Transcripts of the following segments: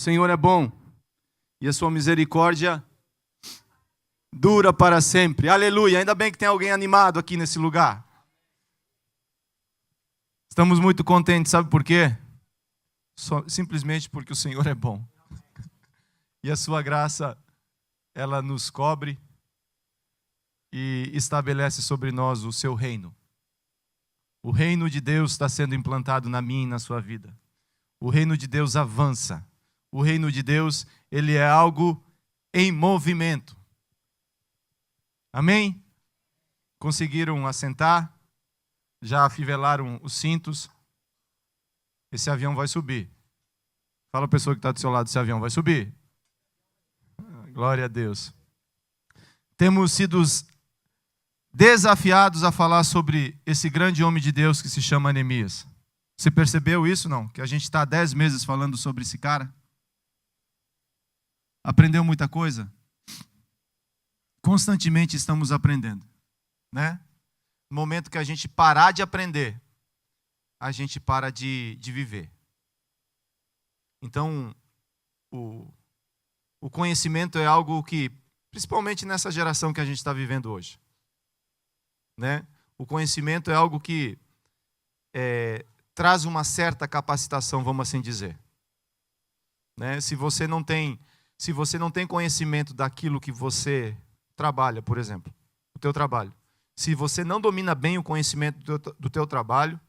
Senhor é bom e a sua misericórdia dura para sempre. Aleluia! Ainda bem que tem alguém animado aqui nesse lugar. Estamos muito contentes, sabe por quê? Simplesmente porque o Senhor é bom. E a sua graça, ela nos cobre e estabelece sobre nós o seu reino. O reino de Deus está sendo implantado na minha e na sua vida. O reino de Deus avança. O reino de Deus, ele é algo em movimento. Amém? Conseguiram assentar? Já afivelaram os cintos? Esse avião vai subir. Fala a pessoa que está do seu lado, esse avião vai subir. Glória a Deus. Temos sido desafiados a falar sobre esse grande homem de Deus que se chama Neemias. Você percebeu isso, não? Que a gente está há 10 meses falando sobre esse cara? Aprendeu muita coisa? Constantemente estamos aprendendo, né? No momento que a gente parar de aprender, a gente para de viver. Então, o conhecimento é algo que, principalmente nessa geração que a gente está vivendo hoje, né? O conhecimento é algo que traz uma certa capacitação, vamos assim dizer, né? Se você não tem conhecimento daquilo que você trabalha, por exemplo, o teu trabalho, se você não domina bem o conhecimento do teu trabalho,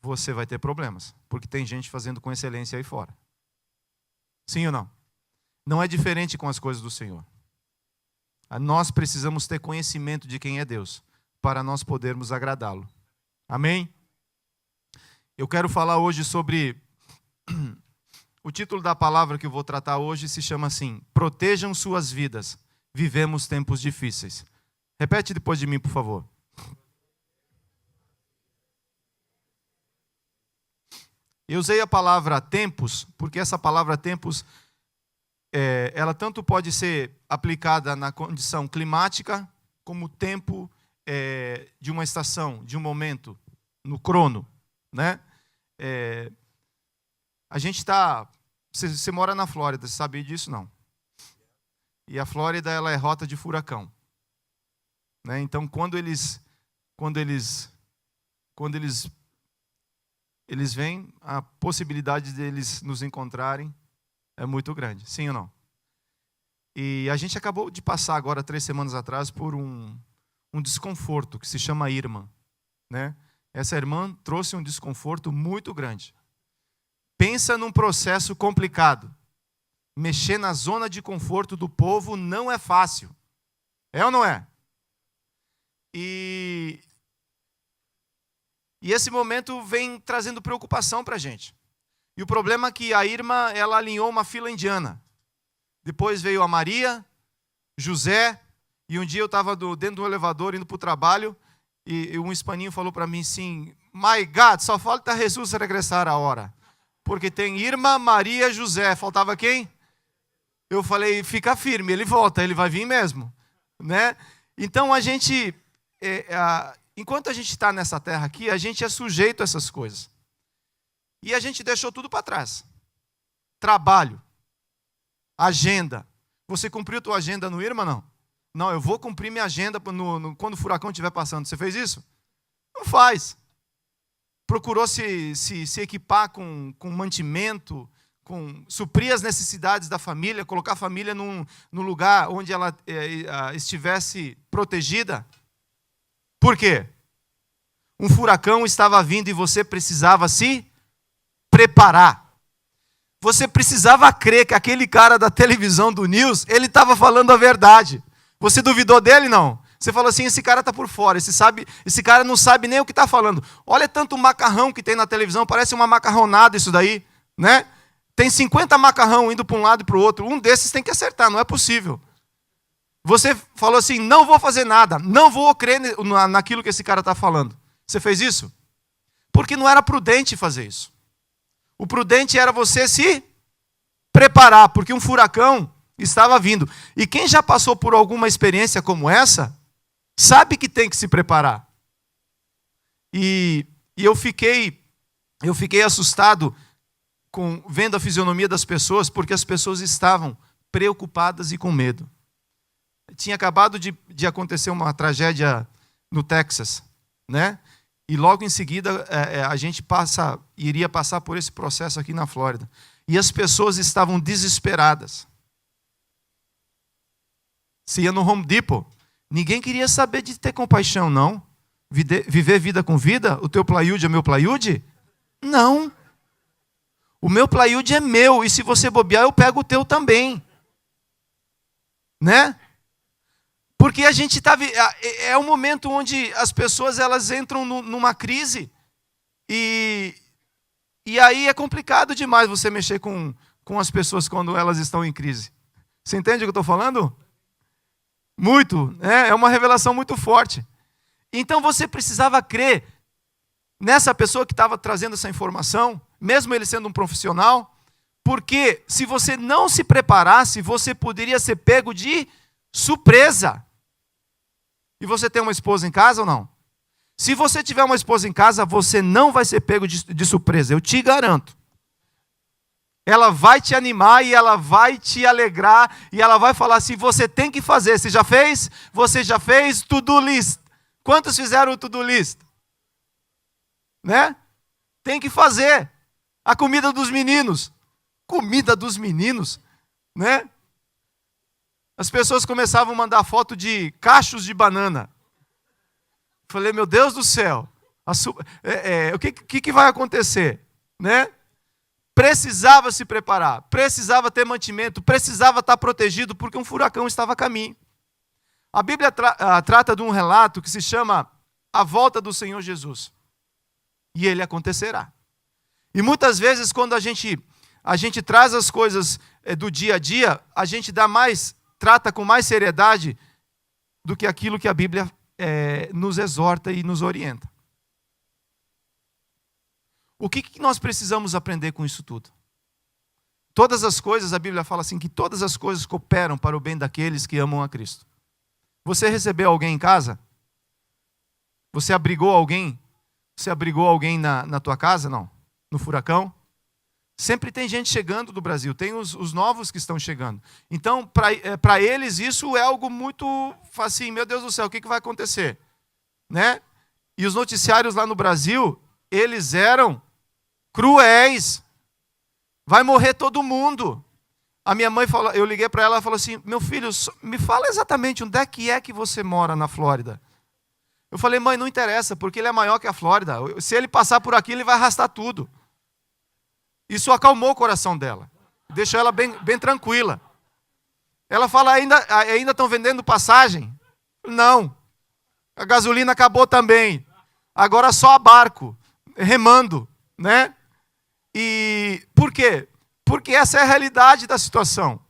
você vai ter problemas, porque tem gente fazendo com excelência aí fora. Sim ou não? Não é diferente com as coisas do Senhor. Nós precisamos ter conhecimento de quem é Deus, para nós podermos agradá-lo. Amém? Eu quero falar hoje sobre... O título da palavra que eu vou tratar hoje se chama assim: Protejam suas vidas, vivemos tempos difíceis. Repete depois de mim, por favor. Eu usei a palavra tempos, porque essa palavra tempos, ela tanto pode ser aplicada na condição climática, como tempo de uma estação, de um momento, no crono, né? A gente está... Você mora na Flórida, você sabia disso? Não. E a Flórida, ela é rota de furacão, né? Então, quando eles vêm, a possibilidade deles nos encontrarem é muito grande. Sim ou não? E a gente acabou de passar agora, 3 semanas atrás, por um desconforto que se chama Irma, né? Essa irmã trouxe um desconforto muito grande. Pensa num processo complicado. Mexer na zona de conforto do povo não é fácil. É ou não é? E esse momento vem trazendo preocupação para a gente. E o problema é que a Irma, ela alinhou uma fila indiana. Depois veio a Maria, José, e um dia eu estava dentro do elevador indo para o trabalho, e um hispaninho falou para mim assim: My God, só falta Jesus regressar a hora. Porque tem Irma, Maria, José. Faltava quem? Eu falei, fica firme, ele volta, ele vai vir mesmo, né? Então a gente, enquanto a gente está nessa terra aqui, a gente é sujeito a essas coisas. E a gente deixou tudo para trás. Trabalho, agenda. Você cumpriu tua agenda no Irma, não? Não, eu vou cumprir minha agenda quando o furacão estiver passando. Você fez isso? Não faz. Procurou se equipar com mantimento, suprir as necessidades da família, colocar a família num lugar onde ela estivesse protegida. Por quê? Um furacão estava vindo e você precisava se preparar. Você precisava crer que aquele cara da televisão do News, ele estava falando a verdade. Você duvidou dele? Não. Você falou assim, esse cara está por fora, esse cara não sabe nem o que está falando. Olha tanto macarrão que tem na televisão, parece uma macarronada isso daí, né? Tem 50 macarrão indo para um lado e para o outro, um desses tem que acertar, não é possível. Você falou assim, não vou fazer nada, não vou crer naquilo que esse cara está falando. Você fez isso? Porque não era prudente fazer isso. O prudente era você se preparar, porque um furacão estava vindo. E quem já passou por alguma experiência como essa, sabe que tem que se preparar. E eu fiquei assustado vendo a fisionomia das pessoas, porque as pessoas estavam preocupadas e com medo. Tinha acabado de acontecer uma tragédia no Texas, né? E logo em seguida a gente iria passar por esse processo aqui na Flórida. E as pessoas estavam desesperadas. Se ia no Home Depot, ninguém queria saber de ter compaixão, não. Viver vida com vida? O teu plywood é meu plywood? Não. O meu plywood é meu, e se você bobear, eu pego o teu também. Né? Porque a gente está... É um momento onde as pessoas elas entram numa crise, e aí é complicado demais você mexer com as pessoas quando elas estão em crise. Você entende o que eu estou falando? Muito, né? É uma revelação muito forte. Então você precisava crer nessa pessoa que estava trazendo essa informação, mesmo ele sendo um profissional, porque se você não se preparasse, você poderia ser pego de surpresa. E você tem uma esposa em casa ou não? Se você tiver uma esposa em casa, você não vai ser pego de surpresa, eu te garanto. Ela vai te animar e ela vai te alegrar e ela vai falar assim, você tem que fazer. Você já fez? Você já fez? To-do list. Quantos fizeram o to-do list? Né? Tem que fazer. A comida dos meninos. Comida dos meninos, né? As pessoas começavam a mandar foto de cachos de banana. Falei, meu Deus do céu. O que vai acontecer? Né? Precisava se preparar, precisava ter mantimento, precisava estar protegido, porque um furacão estava a caminho. A Bíblia trata de um relato que se chama A Volta do Senhor Jesus. E ele acontecerá. E muitas vezes, quando a gente traz as coisas do dia a dia, a gente trata com mais seriedade do que aquilo que a Bíblia nos exorta e nos orienta. O que nós precisamos aprender com isso tudo? Todas as coisas, a Bíblia fala assim, que todas as coisas cooperam para o bem daqueles que amam a Cristo. Você recebeu alguém em casa? Você abrigou alguém? Você abrigou alguém na tua casa? Não. No furacão? Sempre tem gente chegando do Brasil, tem os novos que estão chegando. Então, para eles, isso é algo muito assim, meu Deus do céu, o que vai acontecer? Né? E os noticiários lá no Brasil, eles eram cruéis. Vai morrer todo mundo. A minha mãe falou, eu liguei para ela e falou assim, meu filho, me fala exatamente onde é que você mora na Flórida. Eu falei, mãe, não interessa, porque ele é maior que a Flórida. Se ele passar por aqui, ele vai arrastar tudo. Isso acalmou o coração dela. Deixou ela bem tranquila. Ela fala, ainda estão vendendo passagem? Não. A gasolina acabou também. Agora só a barco, remando, né? E por quê? Porque essa é a realidade da situação.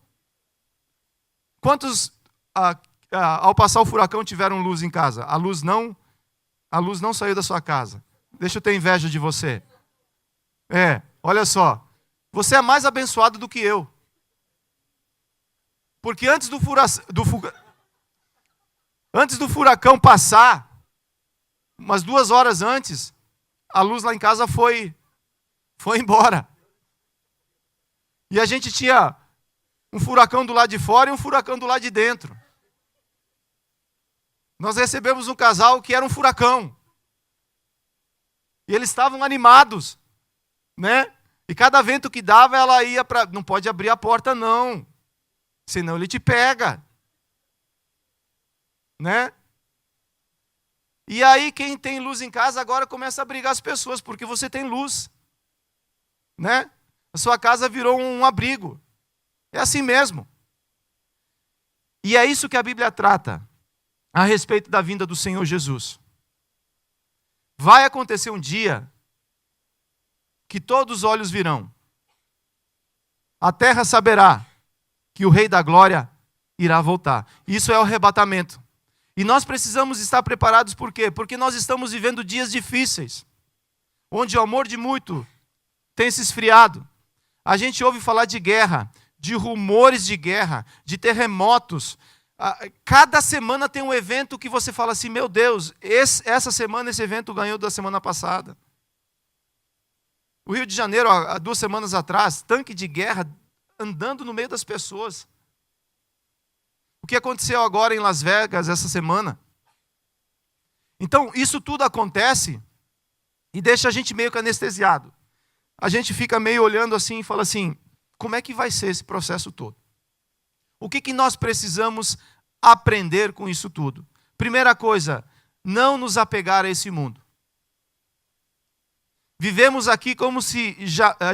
Quantos, ao passar o furacão, tiveram luz em casa? A luz não saiu da sua casa. Deixa eu ter inveja de você. Olha só. Você é mais abençoado do que eu. Porque antes do furacão passar, umas 2 horas antes, a luz lá em casa foi embora. E a gente tinha um furacão do lado de fora e um furacão do lado de dentro. Nós recebemos um casal que era um furacão. E eles estavam animados, né? E cada vento que dava, ela ia para... Não pode abrir a porta, não. Senão ele te pega. Né? E aí, quem tem luz em casa agora começa a brigar as pessoas, porque você tem luz. Né? A sua casa virou um abrigo. É assim mesmo. E é isso que a Bíblia trata a respeito da vinda do Senhor Jesus. Vai acontecer um dia que todos os olhos virão. A terra saberá que o Rei da Glória irá voltar. Isso é o arrebatamento. E nós precisamos estar preparados por quê? Porque nós estamos vivendo dias difíceis, onde o amor de muito tem se esfriado. A gente ouve falar de guerra, de rumores de guerra, de terremotos. Cada semana tem um evento que você fala assim, meu Deus, essa semana esse evento ganhou da semana passada. O Rio de Janeiro, há 2 semanas atrás, tanque de guerra andando no meio das pessoas. O que aconteceu agora em Las Vegas essa semana? Então, isso tudo acontece e deixa a gente meio que anestesiado. A gente fica meio olhando assim e fala assim, como é que vai ser esse processo todo? O que nós precisamos aprender com isso tudo? Primeira coisa, não nos apegar a esse mundo. Vivemos aqui como se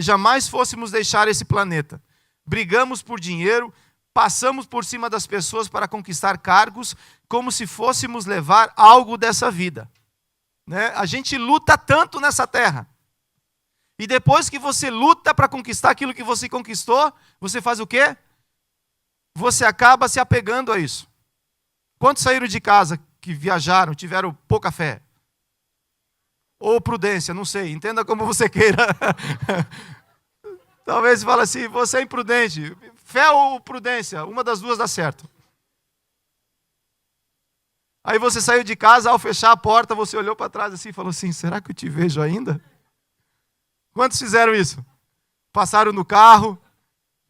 jamais fôssemos deixar esse planeta. Brigamos por dinheiro, passamos por cima das pessoas para conquistar cargos, como se fôssemos levar algo dessa vida. Né? A gente luta tanto nessa terra. E depois que você luta para conquistar aquilo que você conquistou, você faz o quê? Você acaba se apegando a isso. Quantos saíram de casa que viajaram, tiveram pouca fé? Ou prudência, não sei, entenda como você queira. Talvez você fale assim, você é imprudente. Fé ou prudência, uma das duas dá certo. Aí você saiu de casa, ao fechar a porta, você olhou para trás assim e falou assim, será que eu te vejo ainda? Quantos fizeram isso? Passaram no carro,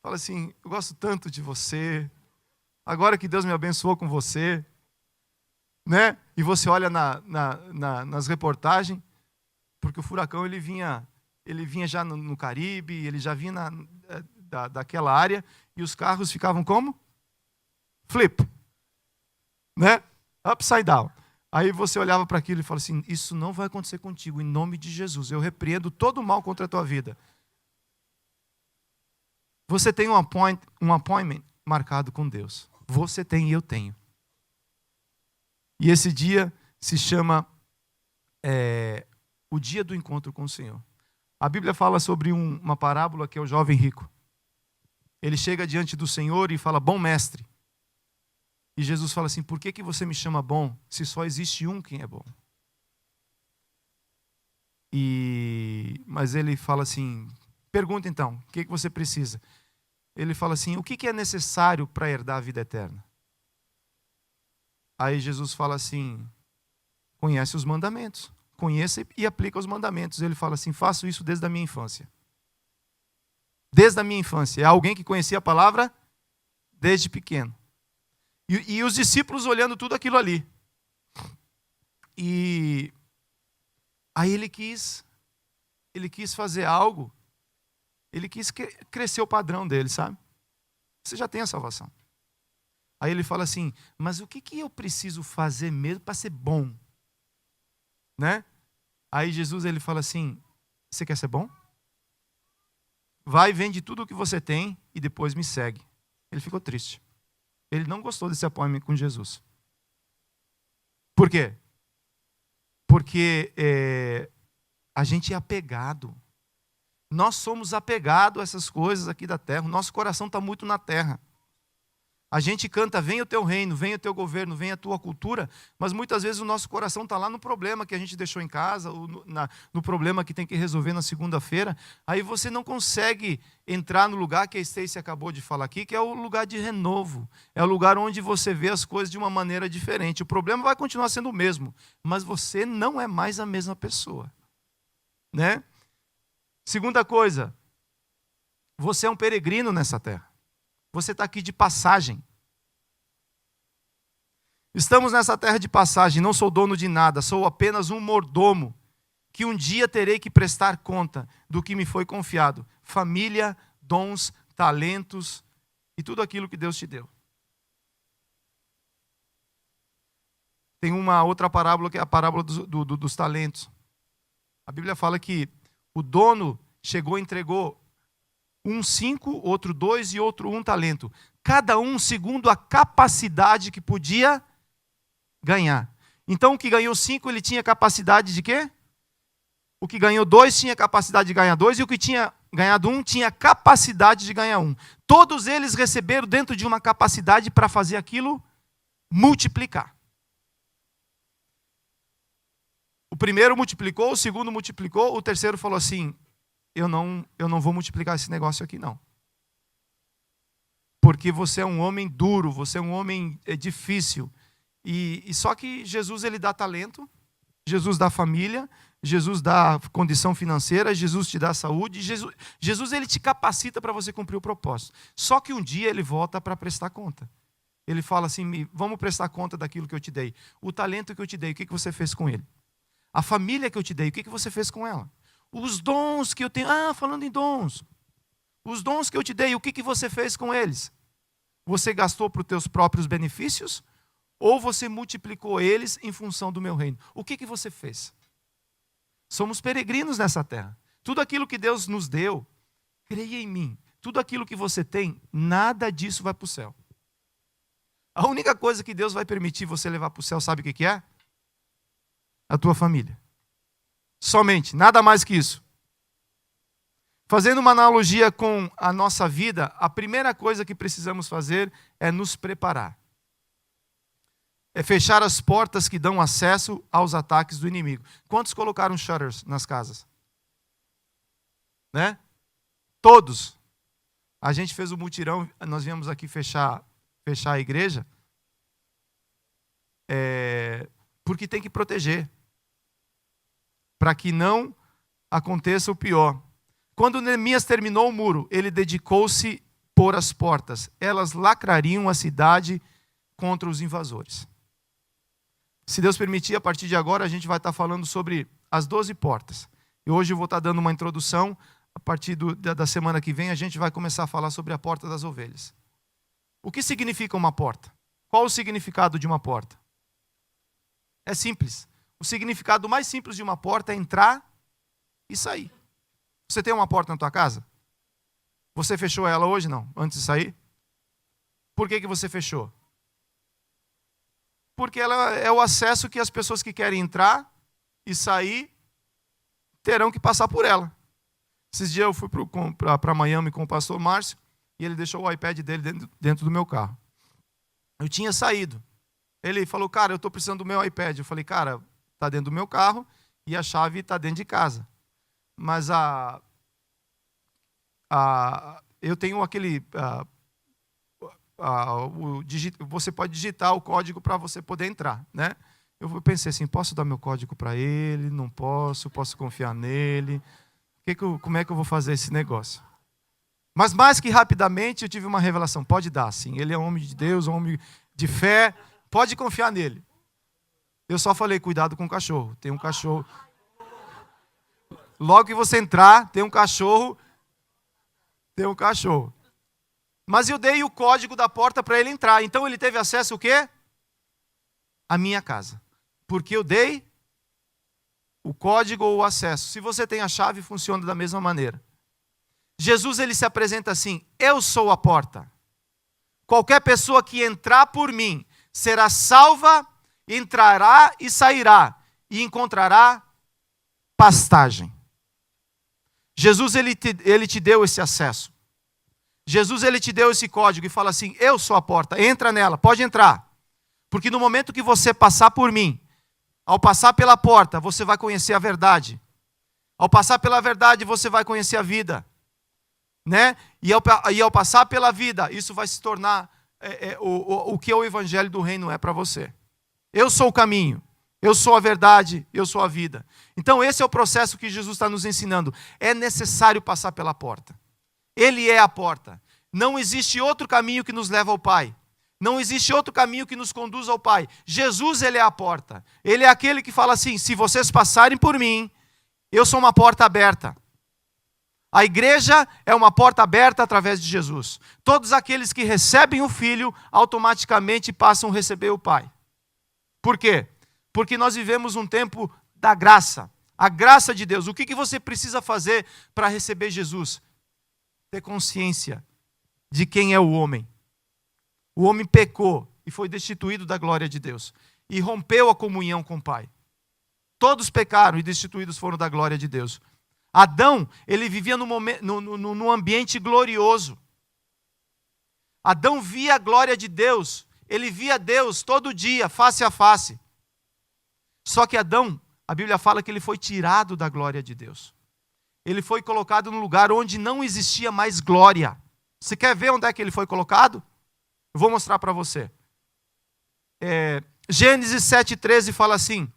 fala assim, eu gosto tanto de você, agora que Deus me abençoou com você, né? E você olha nas reportagens, porque o furacão ele vinha já no Caribe, ele já vinha daquela área, e os carros ficavam como? Flip, né? Upside down. Aí você olhava para aquilo e falava assim, isso não vai acontecer contigo, em nome de Jesus. Eu repreendo todo o mal contra a tua vida. Você tem um appointment marcado com Deus. Você tem e eu tenho. E esse dia se chama o dia do encontro com o Senhor. A Bíblia fala sobre uma parábola que é o jovem rico. Ele chega diante do Senhor e fala, bom mestre. E Jesus fala assim, por que você me chama bom, se só existe um quem é bom? Mas ele fala assim, pergunta então, o que você precisa? Ele fala assim, o que é necessário para herdar a vida eterna? Aí Jesus fala assim, conhece os mandamentos, conheça e aplica os mandamentos. Ele fala assim, faço isso desde a minha infância. Desde a minha infância. É alguém que conhecia a palavra desde pequeno. E os discípulos olhando tudo aquilo ali. E aí ele quis fazer algo, ele quis crescer o padrão dele, sabe? Você já tem a salvação. Aí ele fala assim, mas o que eu preciso fazer mesmo para ser bom? Né? Aí Jesus ele fala assim, você quer ser bom? Vai, vende tudo o que você tem e depois me segue. Ele ficou triste. Ele não gostou desse appointment com Jesus. Por quê? Porque a gente é apegado. Nós somos apegados a essas coisas aqui da terra. O nosso coração está muito na terra. A gente canta, venha o teu reino, venha o teu governo, venha a tua cultura, mas muitas vezes o nosso coração está lá no problema que a gente deixou em casa, ou no problema que tem que resolver na segunda-feira. Aí você não consegue entrar no lugar que a Stacy acabou de falar aqui, que é o lugar de renovo. É o lugar onde você vê as coisas de uma maneira diferente. O problema vai continuar sendo o mesmo, mas você não é mais a mesma pessoa. Né? Segunda coisa, você é um peregrino nessa terra. Você está aqui de passagem. Estamos nessa terra de passagem, não sou dono de nada, sou apenas um mordomo, que um dia terei que prestar conta do que me foi confiado. Família, dons, talentos e tudo aquilo que Deus te deu. Tem uma outra parábola que é a parábola dos talentos. A Bíblia fala que o dono chegou e entregou 5, outro 2 e outro 1 talento. Cada um segundo a capacidade que podia ganhar. Então o que ganhou 5, ele tinha capacidade de quê? O que ganhou 2 tinha capacidade de ganhar 2 e o que tinha ganhado 1 tinha capacidade de ganhar 1. Todos eles receberam dentro de uma capacidade para fazer aquilo multiplicar. O primeiro multiplicou, o segundo multiplicou, o terceiro falou assim, eu não vou multiplicar esse negócio aqui não. Porque você é um homem duro, você é um homem difícil. E só que Jesus ele dá talento Jesus dá família, Jesus dá condição financeira, Jesus te dá saúde, Jesus ele te capacita para você cumprir o propósito. Só que um dia ele volta para prestar conta. Ele fala assim, vamos prestar conta daquilo que eu te dei. O talento que eu te dei, o que você fez com ele? A família que eu te dei, o que você fez com ela? Os dons que eu tenho, falando em dons. Os dons que eu te dei, o que você fez com eles? Você gastou para os teus próprios benefícios? Ou você multiplicou eles em função do meu reino? O que você fez? Somos peregrinos nessa terra. Tudo aquilo que Deus nos deu, creia em mim. Tudo aquilo que você tem, nada disso vai para o céu. A única coisa que Deus vai permitir você levar para o céu, sabe o que é? A tua família. Somente, nada mais que isso. Fazendo uma analogia com a nossa vida, a primeira coisa que precisamos fazer é nos preparar. É fechar as portas que dão acesso aos ataques do inimigo. Quantos colocaram shutters nas casas? Né? Todos. A gente fez o mutirão, nós viemos aqui fechar a igreja, porque tem que proteger, para que não aconteça o pior. Quando Neemias terminou o muro, ele dedicou-se a pôr as portas. Elas lacrariam a cidade contra os invasores. Se Deus permitir, a partir de agora a gente vai estar falando sobre as 12 portas. E hoje eu vou estar dando uma introdução. A partir da semana que vem a gente vai começar a falar sobre a porta das ovelhas. O que significa uma porta? Qual o significado de uma porta? É simples. O significado mais simples de uma porta é entrar e sair. Você tem uma porta na tua casa? Você fechou ela hoje, não? Antes de sair? Por que você fechou? Porque ela é o acesso que as pessoas que querem entrar e sair terão que passar por ela. Esses dias eu fui para Miami com o pastor Márcio e ele deixou o iPad dele dentro do meu carro. Eu tinha saído. Ele falou, cara, eu estou precisando do meu iPad. Eu falei, cara, está dentro do meu carro e a chave está dentro de casa. Mas eu tenho aquele... você pode digitar o código para você poder entrar, né? Eu pensei assim, posso dar meu código para ele? Não posso confiar nele? Como é que eu vou fazer esse negócio? Mas mais que rapidamente eu tive uma revelação, pode dar sim, ele é um homem de Deus, um homem de fé, pode confiar nele. Eu só falei, cuidado com o cachorro, tem um cachorro. Logo que você entrar, tem um cachorro. Mas eu dei o código da porta para ele entrar. Então ele teve acesso ao quê? À minha casa. Porque eu dei o código ou o acesso. Se você tem a chave, funciona da mesma maneira. Jesus ele se apresenta assim, eu sou a porta. Qualquer pessoa que entrar por mim será salva, entrará e sairá e encontrará pastagem. Jesus ele te deu esse acesso. Jesus ele te deu esse código e fala assim, eu sou a porta, entra nela, pode entrar. Porque no momento que você passar por mim, ao passar pela porta, você vai conhecer a verdade. Ao passar pela verdade, você vai conhecer a vida. Né? E ao passar pela vida, isso vai se tornar o que o evangelho do reino é para você. Eu sou o caminho, eu sou a verdade, eu sou a vida. Então esse é o processo que Jesus está nos ensinando. É necessário passar pela porta. Ele é a porta. Não existe outro caminho que nos leva ao Pai. Não existe outro caminho que nos conduz ao Pai. Jesus, ele é a porta. Ele é aquele que fala assim, se vocês passarem por mim, eu sou uma porta aberta. A igreja é uma porta aberta através de Jesus. Todos aqueles que recebem o Filho, automaticamente passam a receber o Pai. Por quê? Porque nós vivemos um tempo da graça. A graça de Deus. O que você precisa fazer para receber Jesus? Ter consciência de quem é o homem. O homem pecou e foi destituído da glória de Deus. E rompeu a comunhão com o Pai. Todos pecaram e destituídos foram da glória de Deus. Adão, ele vivia num ambiente glorioso. Adão via a glória de Deus. Ele via Deus todo dia, face a face. Só que Adão, a Bíblia fala que ele foi tirado da glória de Deus. Ele foi colocado num lugar onde não existia mais glória. Você quer ver onde é que ele foi colocado? Eu vou mostrar para você. Gênesis 7,13 fala assim,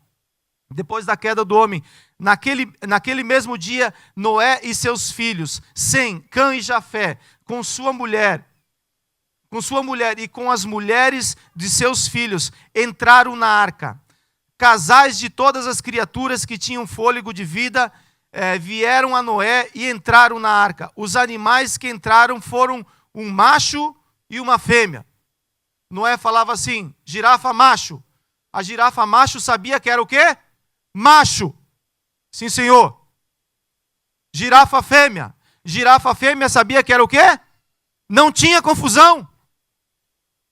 depois da queda do homem, naquele mesmo dia, Noé e seus filhos, Sem, Cã e Jafé, com sua mulher e com as mulheres de seus filhos, entraram na arca. Casais de todas as criaturas que tinham fôlego de vida vieram a Noé e entraram na arca. Os animais que entraram foram um macho e uma fêmea. Noé falava assim, girafa macho. A girafa macho sabia que era o quê? Macho. Sim, senhor. Girafa fêmea. Girafa fêmea sabia que era o quê? Não tinha confusão.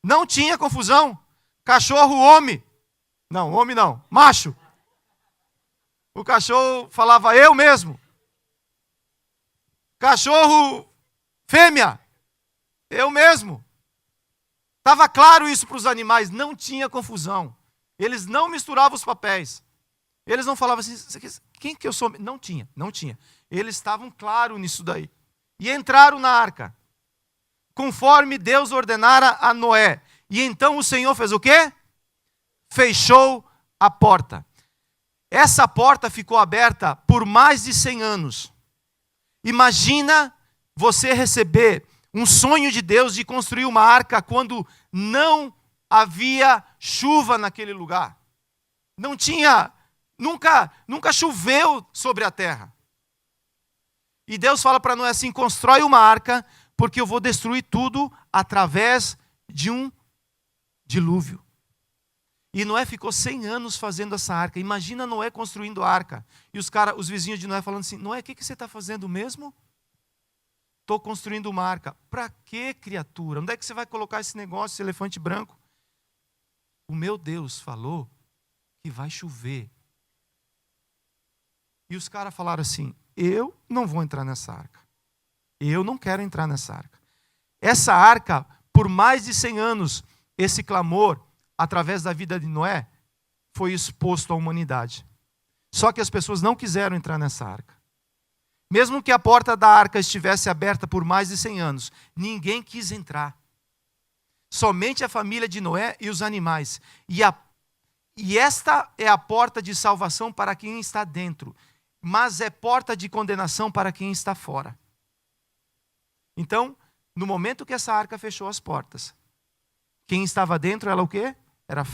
Não tinha confusão. Cachorro homem. Não, homem não. Macho. O cachorro falava eu mesmo. Cachorro fêmea. Eu mesmo. Estava claro isso para os animais. Não tinha confusão. Eles não misturavam os papéis. Eles não falavam assim, quem que eu sou? Não tinha. Eles estavam claros nisso daí. E entraram na arca, conforme Deus ordenara a Noé. E então o Senhor fez o quê? Fechou a porta. Essa porta ficou aberta por mais de 100 anos. Imagina você receber um sonho de Deus de construir uma arca quando não havia chuva naquele lugar. Não tinha, nunca choveu sobre a terra. E Deus fala para Noé assim, constrói uma arca, porque eu vou destruir tudo através de um dilúvio. E Noé ficou 100 anos fazendo essa arca. Imagina Noé construindo a arca. E os vizinhos de Noé falando assim, Noé, o que você está fazendo mesmo? Estou construindo uma arca. Para quê, criatura? Onde é que você vai colocar esse negócio, esse elefante branco? O meu Deus falou que vai chover. E os caras falaram assim, eu não vou entrar nessa arca. Eu não quero entrar nessa arca. Essa arca, por mais de 100 anos, esse clamor, através da vida de Noé, foi exposto à humanidade. Só que as pessoas não quiseram entrar nessa arca. Mesmo que a porta da arca estivesse aberta por mais de 100 anos, ninguém quis entrar. Somente a família de Noé e os animais. E esta é a porta de salvação para quem está dentro, mas é porta de condenação para quem está fora. Então, no momento que essa arca fechou as portas, quem estava dentro, ela o quê? Era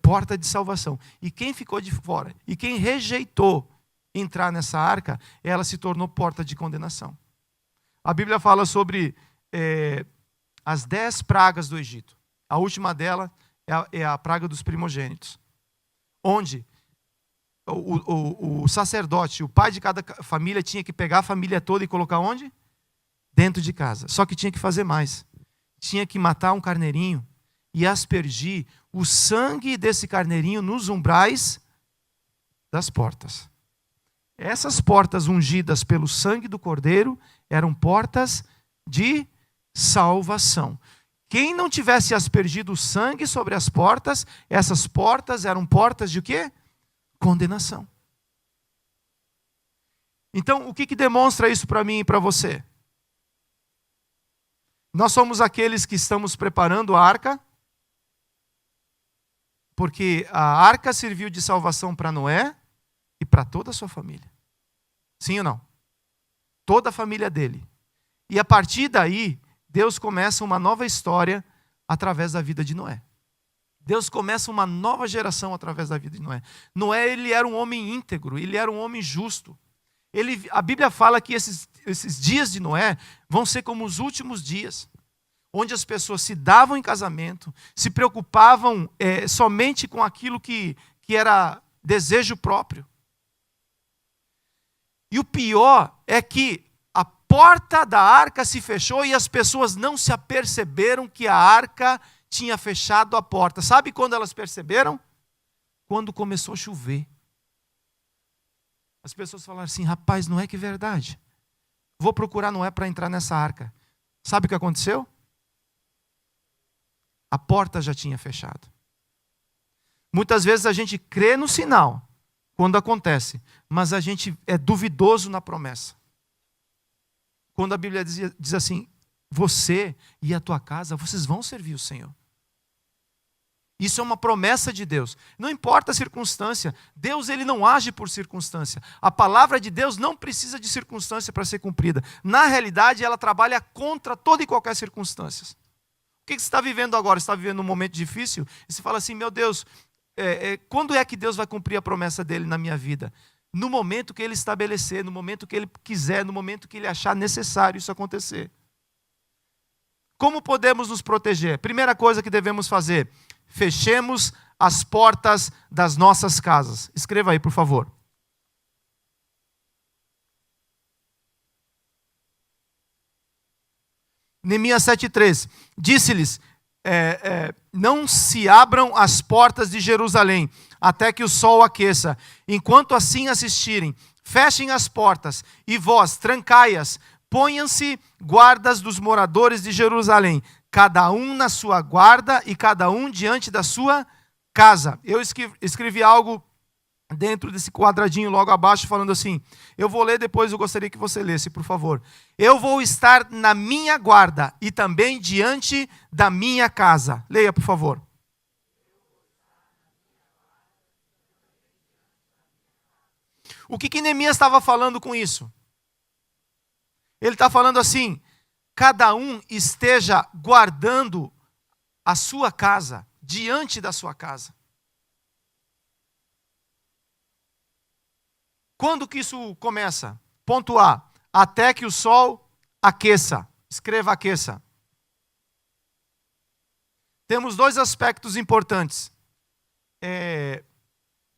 porta de salvação. E quem ficou de fora, e quem rejeitou entrar nessa arca, ela se tornou porta de condenação. A Bíblia fala sobre as 10 pragas do Egito. A última dela é a praga dos primogênitos. Onde o sacerdote, o pai de cada família, tinha que pegar a família toda e colocar onde? Dentro de casa. Só que tinha que fazer mais. Tinha que matar um carneirinho e aspergir o sangue desse carneirinho nos umbrais das portas. Essas portas ungidas pelo sangue do cordeiro eram portas de salvação. Quem não tivesse aspergido o sangue sobre as portas, essas portas eram portas de o quê? Condenação. Então, o que demonstra isso para mim e para você? Nós somos aqueles que estamos preparando a arca, porque a arca serviu de salvação para Noé e para toda a sua família. Sim ou não? Toda a família dele. E a partir daí, Deus começa uma nova história através da vida de Noé. Deus começa uma nova geração através da vida de Noé. Noé, ele era um homem íntegro, ele era um homem justo. A Bíblia fala que esses dias de Noé vão ser como os últimos dias, onde as pessoas se davam em casamento, se preocupavam somente com aquilo que era desejo próprio. E o pior é que a porta da arca se fechou e as pessoas não se aperceberam que a arca tinha fechado a porta. Sabe quando elas perceberam? Quando começou a chover. As pessoas falaram assim, rapaz, não é que é verdade. Vou procurar Noé para entrar nessa arca. Sabe o que aconteceu? A porta já tinha fechado. Muitas vezes a gente crê no sinal quando acontece, mas a gente é duvidoso na promessa. Quando a Bíblia diz assim, você e a tua casa, vocês vão servir o Senhor. Isso é uma promessa de Deus. Não importa a circunstância. Deus, ele não age por circunstância. A palavra de Deus não precisa de circunstância para ser cumprida. Na realidade, ela trabalha contra toda e qualquer circunstância. O que você está vivendo agora? Você está vivendo um momento difícil? E você fala assim, meu Deus, quando é que Deus vai cumprir a promessa dele na minha vida? No momento que ele estabelecer, no momento que ele quiser, no momento que ele achar necessário isso acontecer. Como podemos nos proteger? Primeira coisa que devemos fazer: fechemos as portas das nossas casas. Escreva aí, por favor. Neemias 7,3. Disse-lhes, não se abram as portas de Jerusalém, até que o sol aqueça. Enquanto assim assistirem, fechem as portas, e vós, trancai-as. Ponham-se guardas dos moradores de Jerusalém, cada um na sua guarda e cada um diante da sua casa. Eu escrevi algo dentro desse quadradinho logo abaixo, falando assim, eu vou ler depois, eu gostaria que você lesse, por favor. Eu vou estar na minha guarda e também diante da minha casa. Leia, por favor. O que Neemias estava falando com isso? Ele está falando assim, cada um esteja guardando a sua casa, diante da sua casa. Quando que isso começa? Ponto A, até que o sol aqueça. Escreva aqueça. Temos dois aspectos importantes.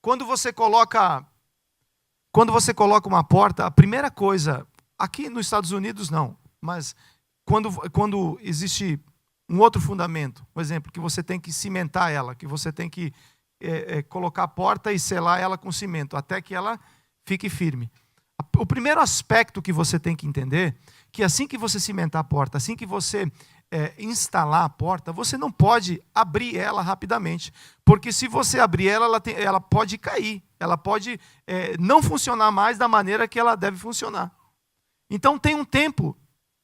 Quando você coloca uma porta, a primeira coisa, aqui nos Estados Unidos não, mas quando existe um outro fundamento, por exemplo, que você tem que cimentar ela, que você tem que colocar a porta e selar ela com cimento, até que ela fique firme. O primeiro aspecto que você tem que entender, que assim que você cimentar a porta, assim que você instalar a porta, você não pode abrir ela rapidamente, porque se você abrir ela pode cair, ela pode não funcionar mais da maneira que ela deve funcionar. Então tem um tempo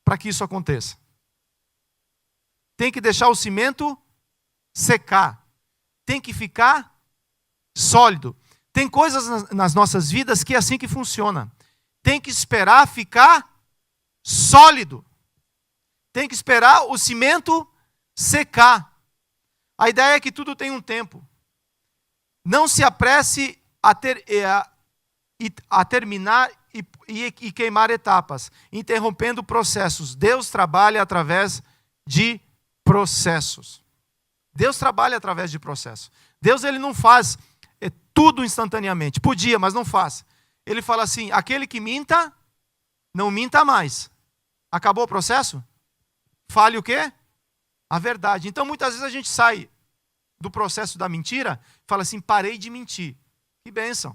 para que isso aconteça. Tem que deixar o cimento secar, tem que ficar sólido. Tem coisas nas nossas vidas que é assim que funciona. Tem que esperar ficar sólido. Tem que esperar o cimento secar. A ideia é que tudo tem um tempo. Não se apresse a terminar e queimar etapas, interrompendo processos. Deus trabalha através de processos. Deus trabalha através de processos. Deus, ele não faz tudo instantaneamente. Podia, mas não faz. Ele fala assim, aquele que minta, não minta mais. Acabou o processo? Fale o quê? A verdade. Então, muitas vezes a gente sai do processo da mentira, fala assim, parei de mentir. Que bênção.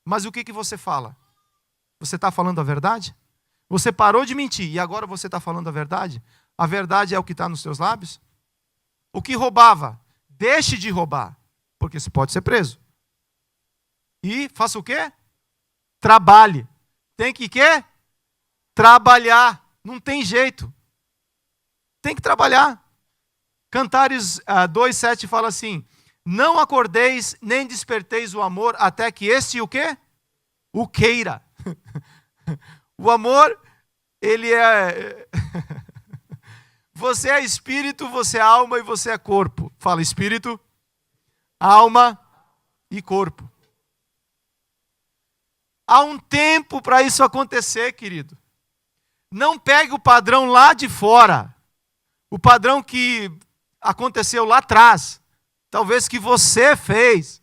Mas o que você fala? Você está falando a verdade? Você parou de mentir e agora você está falando a verdade? A verdade é o que está nos seus lábios? O que roubava, deixe de roubar, porque você pode ser preso. E faça o quê? Trabalhe. Tem que quê? Trabalhar. Não tem jeito. Tem que trabalhar. Cantares 2:7 fala assim, não acordeis nem desperteis o amor até que este o quê? O queira. O amor, ele é... Você é espírito, você é alma e você é corpo. Fala espírito, alma e corpo. Há um tempo para isso acontecer, querido. Não pegue o padrão lá de fora. O padrão que aconteceu lá atrás. Talvez que você fez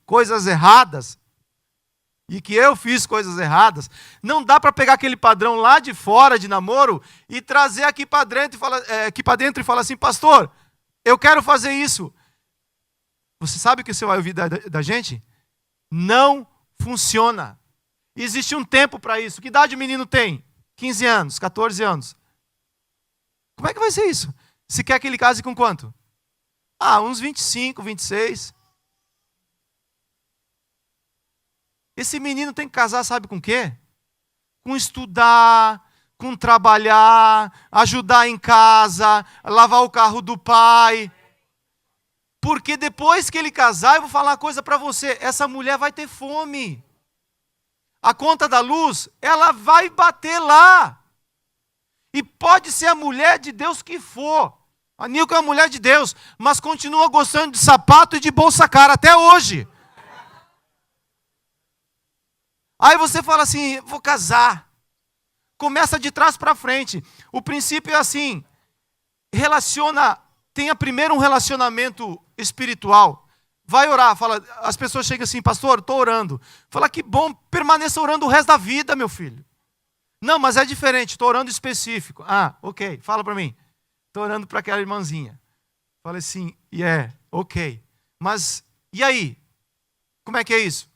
coisas erradas. E que eu fiz coisas erradas. Não dá para pegar aquele padrão lá de fora de namoro e trazer aqui para dentro e falar assim, pastor, eu quero fazer isso. Você sabe o que você vai ouvir da gente? Não funciona. Existe um tempo para isso. Que idade o menino tem? 15 anos, 14 anos. Como é que vai ser isso? Se quer que ele case com quanto? Uns 25, 26. Esse menino tem que casar, sabe com o quê? Com estudar, com trabalhar, ajudar em casa, lavar o carro do pai. Porque depois que ele casar, eu vou falar uma coisa para você, essa mulher vai ter fome. A conta da luz, ela vai bater lá. E pode ser a mulher de Deus que for. A Nilka é uma mulher de Deus, mas continua gostando de sapato e de bolsa cara até hoje. Aí você fala assim, vou casar. Começa de trás para frente. O princípio é assim, tenha primeiro um relacionamento espiritual. Vai orar, fala, as pessoas chegam assim, pastor, estou orando. Fala, que bom, permaneça orando o resto da vida, meu filho. Não, mas é diferente, estou orando específico. Ah, ok, fala para mim. Estou orando para aquela irmãzinha. Fala assim, ok. Mas, e aí? Como é que é isso?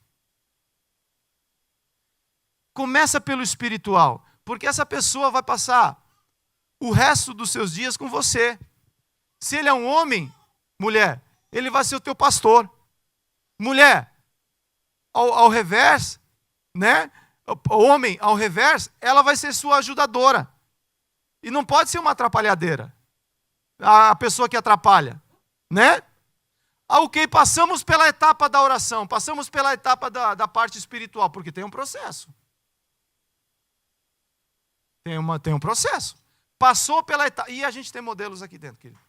Começa pelo espiritual, porque essa pessoa vai passar o resto dos seus dias com você. Se ele é um homem, mulher, ele vai ser o teu pastor. Mulher, ao revés, né? O homem, ao revés, ela vai ser sua ajudadora. E não pode ser uma atrapalhadeira. A pessoa que atrapalha, né? Ok, passamos pela etapa da oração, passamos pela etapa da parte espiritual, porque tem um processo. Tem um processo. Passou pela etapa, e a gente tem modelos aqui dentro, querido.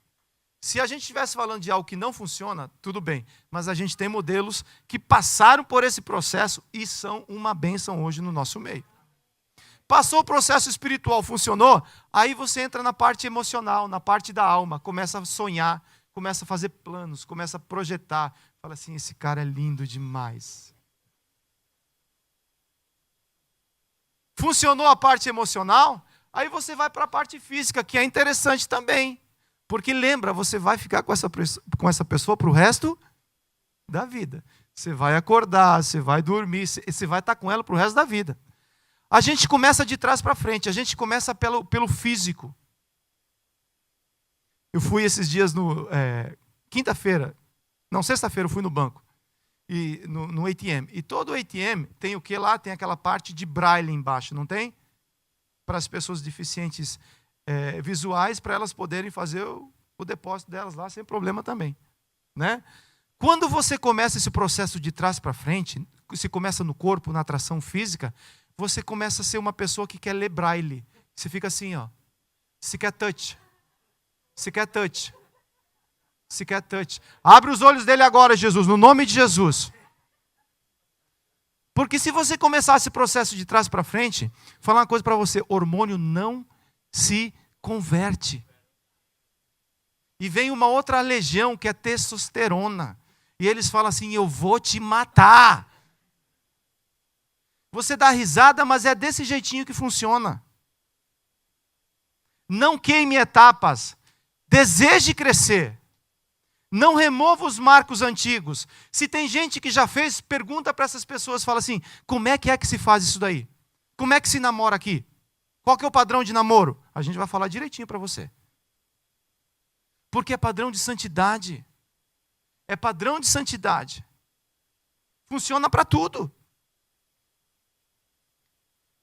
Se a gente estivesse falando de algo que não funciona, tudo bem, mas a gente tem modelos que passaram por esse processo e são uma bênção hoje no nosso meio. Passou o processo espiritual, funcionou, aí você entra na parte emocional, na parte da alma, começa a sonhar, começa a fazer planos, começa a projetar. Fala assim, esse cara é lindo demais. Funcionou a parte emocional, aí você vai para a parte física, que é interessante também. Porque lembra, você vai ficar com essa pessoa para o resto da vida. Você vai acordar, você vai dormir, você vai estar com ela para o resto da vida. A gente começa de trás para frente, a gente começa pelo físico. Eu fui esses dias sexta-feira eu fui no banco, e no ATM. E todo ATM tem o que lá? Tem aquela parte de braille embaixo, não tem? Para as pessoas deficientes visuais, para elas poderem fazer o depósito delas lá sem problema também, né? Quando você começa esse processo de trás para frente, você começa no corpo, na atração física, você começa a ser uma pessoa que quer ler braille. Você fica assim, ó. Você quer touch. Você quer touch. Você quer touch. Abre os olhos dele agora, Jesus, no nome de Jesus. Porque se você começar esse processo de trás para frente, vou falar uma coisa para você, hormônio não se converte. E vem uma outra legião que é testosterona. E eles falam assim, eu vou te matar. Você dá risada, mas é desse jeitinho que funciona. Não queime etapas. Deseje crescer. Não remova os marcos antigos. Se tem gente que já fez, pergunta para essas pessoas, fala assim, como é que se faz isso daí? Como é que se namora aqui? Qual que é o padrão de namoro? A gente vai falar direitinho para você. Porque é padrão de santidade. É padrão de santidade. Funciona para tudo.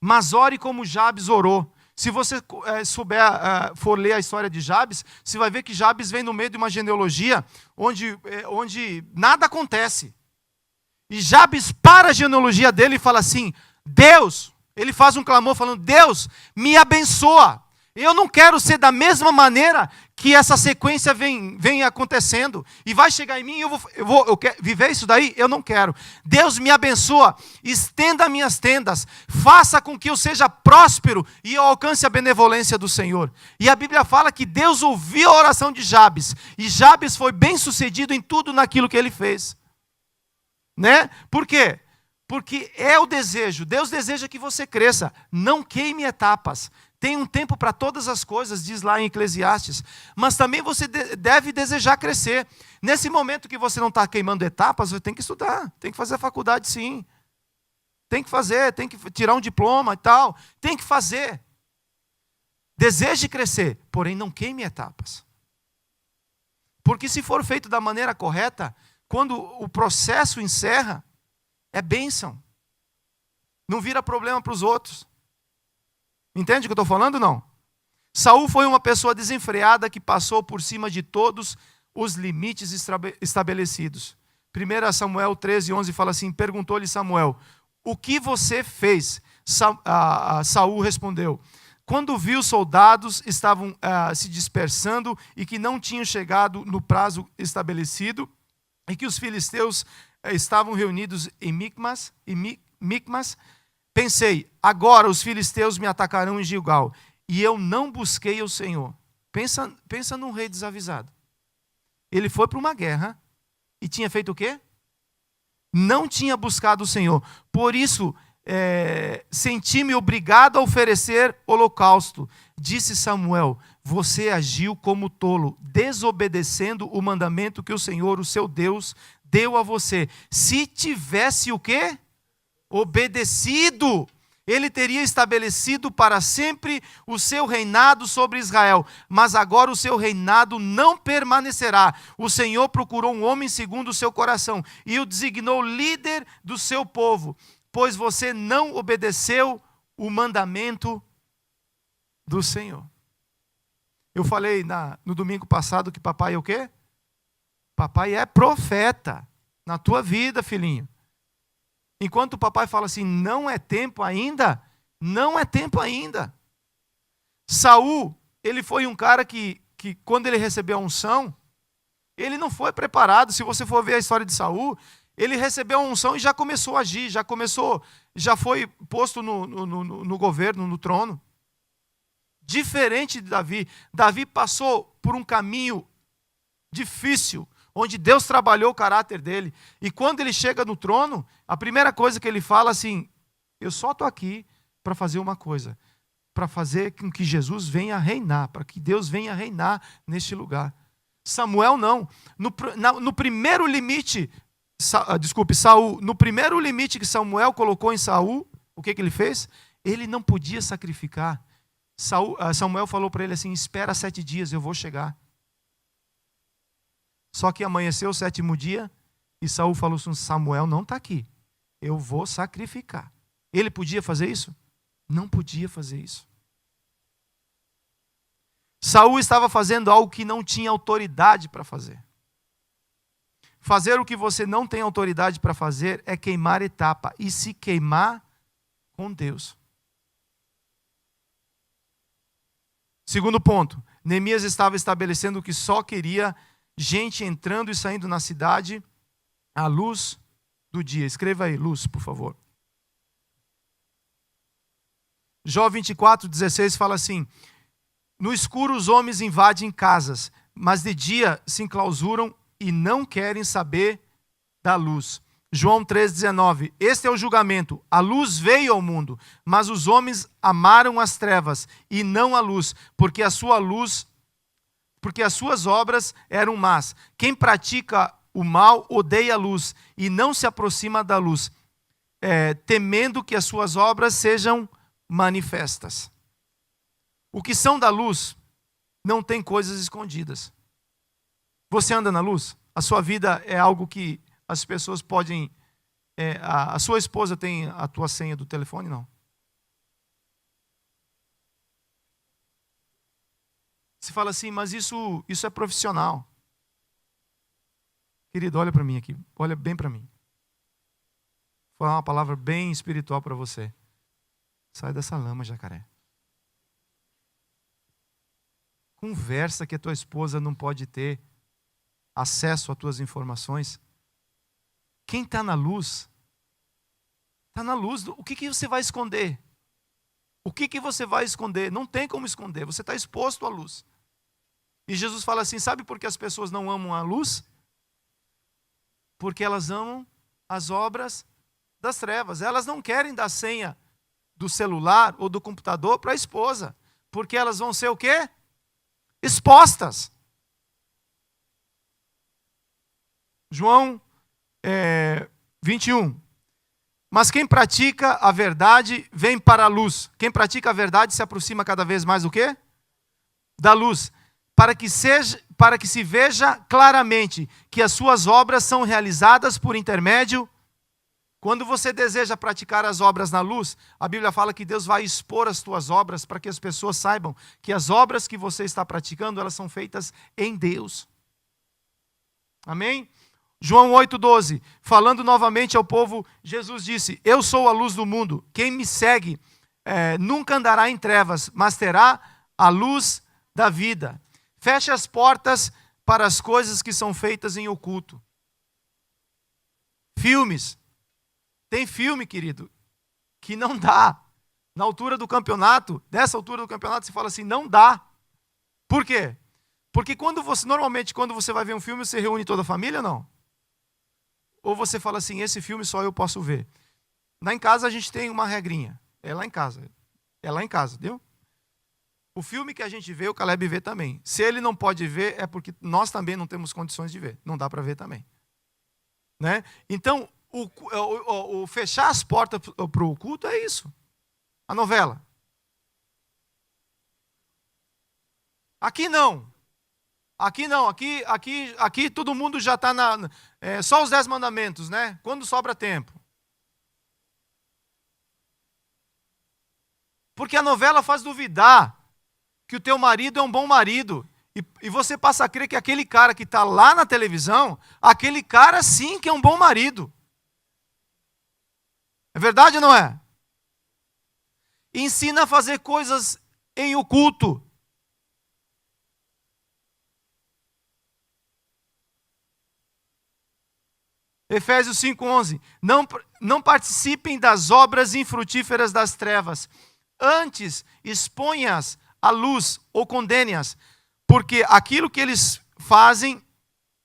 Mas ore como Jabes orou. Se você for ler a história de Jabes, você vai ver que Jabes vem no meio de uma genealogia onde nada acontece. E Jabes para a genealogia dele e fala assim, Deus, ele faz um clamor falando, Deus, me abençoa. Eu não quero ser da mesma maneira que essa sequência vem acontecendo. E vai chegar em mim e eu quero viver isso daí? Eu não quero. Deus me abençoa, estenda minhas tendas, faça com que eu seja próspero e eu alcance a benevolência do Senhor. E a Bíblia fala que Deus ouviu a oração de Jabes. E Jabes foi bem sucedido em tudo naquilo que ele fez. Né? Por quê? Porque é o desejo. Deus deseja que você cresça. Não queime etapas. Tem um tempo para todas as coisas, diz lá em Eclesiastes. Mas também você deve desejar crescer. Nesse momento que você não está queimando etapas, você tem que estudar. Tem que fazer a faculdade, sim. Tem que fazer, tem que tirar um diploma e tal. Tem que fazer. Deseje crescer, porém não queime etapas. Porque se for feito da maneira correta, quando o processo encerra, é bênção. Não vira problema para os outros. Entende o que eu estou falando, não? Saul foi uma pessoa desenfreada que passou por cima de todos os limites estabelecidos. 1 Samuel 13:11 fala assim, perguntou-lhe Samuel, o que você fez? Saul respondeu, quando viu os soldados estavam se dispersando e que não tinham chegado no prazo estabelecido e que os filisteus estavam reunidos em Micmas, pensei, agora os filisteus me atacarão em Gilgal e eu não busquei o Senhor. Pensa num rei desavisado. Ele foi para uma guerra e tinha feito o quê? Não tinha buscado o Senhor. Por isso, senti-me obrigado a oferecer holocausto. Disse Samuel, você agiu como tolo, desobedecendo o mandamento que o Senhor, o seu Deus, deu a você. Se tivesse o quê? Obedecido, ele teria estabelecido para sempre o seu reinado sobre Israel. Mas agora o seu reinado não permanecerá. O Senhor procurou um homem segundo o seu coração e o designou líder do seu povo. Pois você não obedeceu o mandamento do Senhor. Eu falei no domingo passado que papai é o quê? Papai é profeta na tua vida, filhinho. Enquanto o papai fala assim, não é tempo ainda, não é tempo ainda. Saul, ele foi um cara que quando ele recebeu a unção, ele não foi preparado. Se você for ver a história de Saul, ele recebeu a unção e já começou a agir, já foi posto no governo, no trono. Diferente de Davi. Davi passou por um caminho difícil, onde Deus trabalhou o caráter dele. E quando ele chega no trono, a primeira coisa que ele fala assim, eu só estou aqui para fazer uma coisa, para fazer com que Jesus venha reinar, para que Deus venha reinar neste lugar. Samuel não. No primeiro limite, Saul, no primeiro limite que Samuel colocou em Saul, o que ele fez? Ele não podia sacrificar. Samuel falou para ele assim, espera 7 dias, eu vou chegar. Só que amanheceu o 7º dia e Saul falou assim, Samuel não está aqui, eu vou sacrificar. Ele podia fazer isso? Não podia fazer isso. Saul estava fazendo algo que não tinha autoridade para fazer. Fazer o que você não tem autoridade para fazer é queimar etapa e se queimar com Deus. Segundo ponto, Neemias estava estabelecendo que só queria gente entrando e saindo na cidade à luz do dia. Escreva aí, luz, por favor. Jó 24:16 fala assim, no escuro os homens invadem casas, mas de dia se enclausuram e não querem saber da luz. João 3,19, este é o julgamento, a luz veio ao mundo, mas os homens amaram as trevas e não a luz, porque as suas obras eram más. Quem pratica o mal odeia a luz e não se aproxima da luz, temendo que as suas obras sejam manifestas. O que são da luz não tem coisas escondidas. Você anda na luz? A sua vida é algo que as pessoas podem... a sua esposa tem a tua senha do telefone? Não. Você fala assim, mas isso é profissional. Querido, olha para mim aqui. Olha bem para mim. Vou falar uma palavra bem espiritual para você. Sai dessa lama, jacaré. Conversa que a tua esposa não pode ter acesso às tuas informações. Quem está na luz, está na luz. O que você vai esconder? O que você vai esconder? Não tem como esconder, você está exposto à luz. E Jesus fala assim, sabe por que as pessoas não amam a luz? Porque elas amam as obras das trevas. Elas não querem dar senha do celular ou do computador para a esposa, porque elas vão ser o quê? Expostas. João 21. Mas quem pratica a verdade vem para a luz. Quem pratica a verdade se aproxima cada vez mais do quê? Da luz. Para que se veja claramente que as suas obras são realizadas por intermédio. Quando você deseja praticar as obras na luz, a Bíblia fala que Deus vai expor as tuas obras para que as pessoas saibam que as obras que você está praticando, elas são feitas em Deus. Amém? João 8,12, falando novamente ao povo, Jesus disse: eu sou a luz do mundo, quem me segue nunca andará em trevas, mas terá a luz da vida. Feche as portas para as coisas que são feitas em oculto. Filmes. Tem filme, querido, que não dá. Na altura do campeonato, dessa altura do campeonato, você fala assim, não dá. Por quê? Porque normalmente quando você vai ver um filme, você reúne toda a família ou não? Ou você fala assim, esse filme só eu posso ver. Lá em casa a gente tem uma regrinha. É lá em casa. É lá em casa, viu? O filme que a gente vê, o Caleb vê também. Se ele não pode ver, é porque nós também não temos condições de ver. Não dá para ver também. Né? Então, o fechar as portas para o culto é isso. A novela. Aqui não. Aqui não. Aqui todo mundo já está só os 10 mandamentos, né? Quando sobra tempo. Porque a novela faz duvidar que o teu marido é um bom marido. E você passa a crer que aquele cara que está lá na televisão, aquele cara sim que é um bom marido. É verdade ou não é? Ensina a fazer coisas em oculto. Efésios 5,11. Não participem das obras infrutíferas das trevas. Antes, exponha-as à luz ou condene-as. Porque aquilo que eles fazem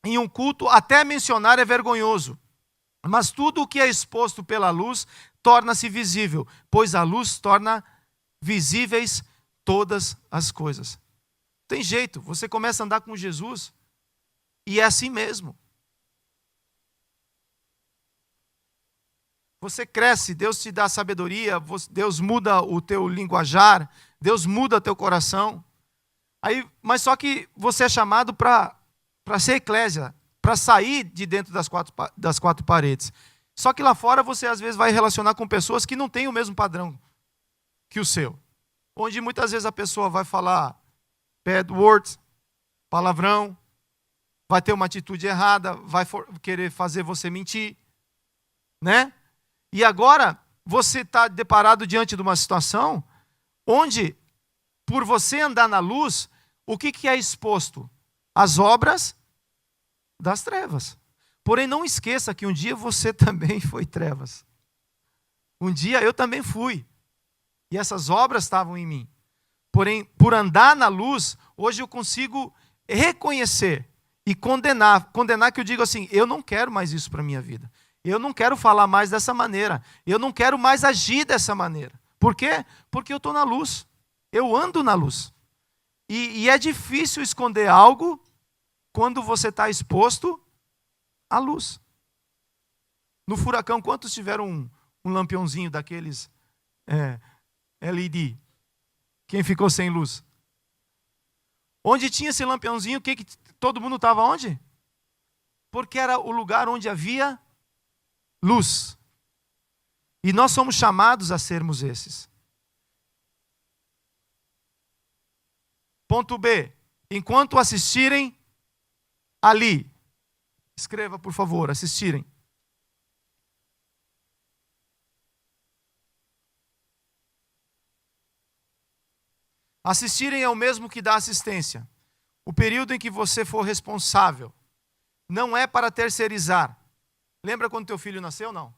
em um culto, até mencionar é vergonhoso. Mas tudo o que é exposto pela luz torna-se visível, pois a luz torna visíveis todas as coisas. Tem jeito, você começa a andar com Jesus e é assim mesmo. Você cresce, Deus te dá sabedoria, Deus muda o teu linguajar, Deus muda o teu coração. Mas só que você é chamado para ser eclésia, para sair de dentro das quatro paredes. Só que lá fora você às vezes vai relacionar com pessoas que não têm o mesmo padrão que o seu. Onde muitas vezes a pessoa vai falar bad words, palavrão, vai ter uma atitude errada, vai querer fazer você mentir, né? E agora você está deparado diante de uma situação onde, por você andar na luz, o que é exposto? As obras das trevas. Porém, não esqueça que um dia você também foi trevas. Um dia eu também fui. E essas obras estavam em mim. Porém, por andar na luz, hoje eu consigo reconhecer e condenar. Condenar que eu digo assim, eu não quero mais isso para a minha vida. Eu não quero falar mais dessa maneira. Eu não quero mais agir dessa maneira. Por quê? Porque eu estou na luz. Eu ando na luz. E é difícil esconder algo quando você está exposto à luz. No furacão, quantos tiveram um lampiãozinho daqueles LED? Quem ficou sem luz? Onde tinha esse lampiãozinho, todo mundo estava onde? Porque era o lugar onde havia luz. E nós somos chamados a sermos esses. Ponto B. Enquanto assistirem ali. Escreva, por favor, assistirem. Assistirem é o mesmo que dar assistência. O período em que você for responsável não é para terceirizar. Lembra quando teu filho nasceu, não?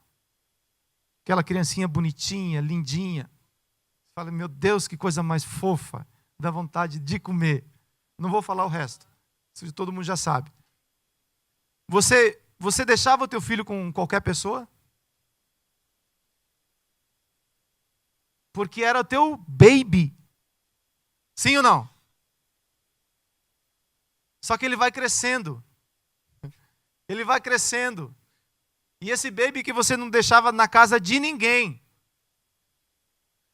Aquela criancinha bonitinha, lindinha. Você fala, meu Deus, que coisa mais fofa. Dá vontade de comer. Não vou falar o resto. Isso todo mundo já sabe. Você deixava o teu filho com qualquer pessoa? Porque era o teu baby. Sim ou não? Só que ele vai crescendo. Ele vai crescendo. E esse baby que você não deixava na casa de ninguém,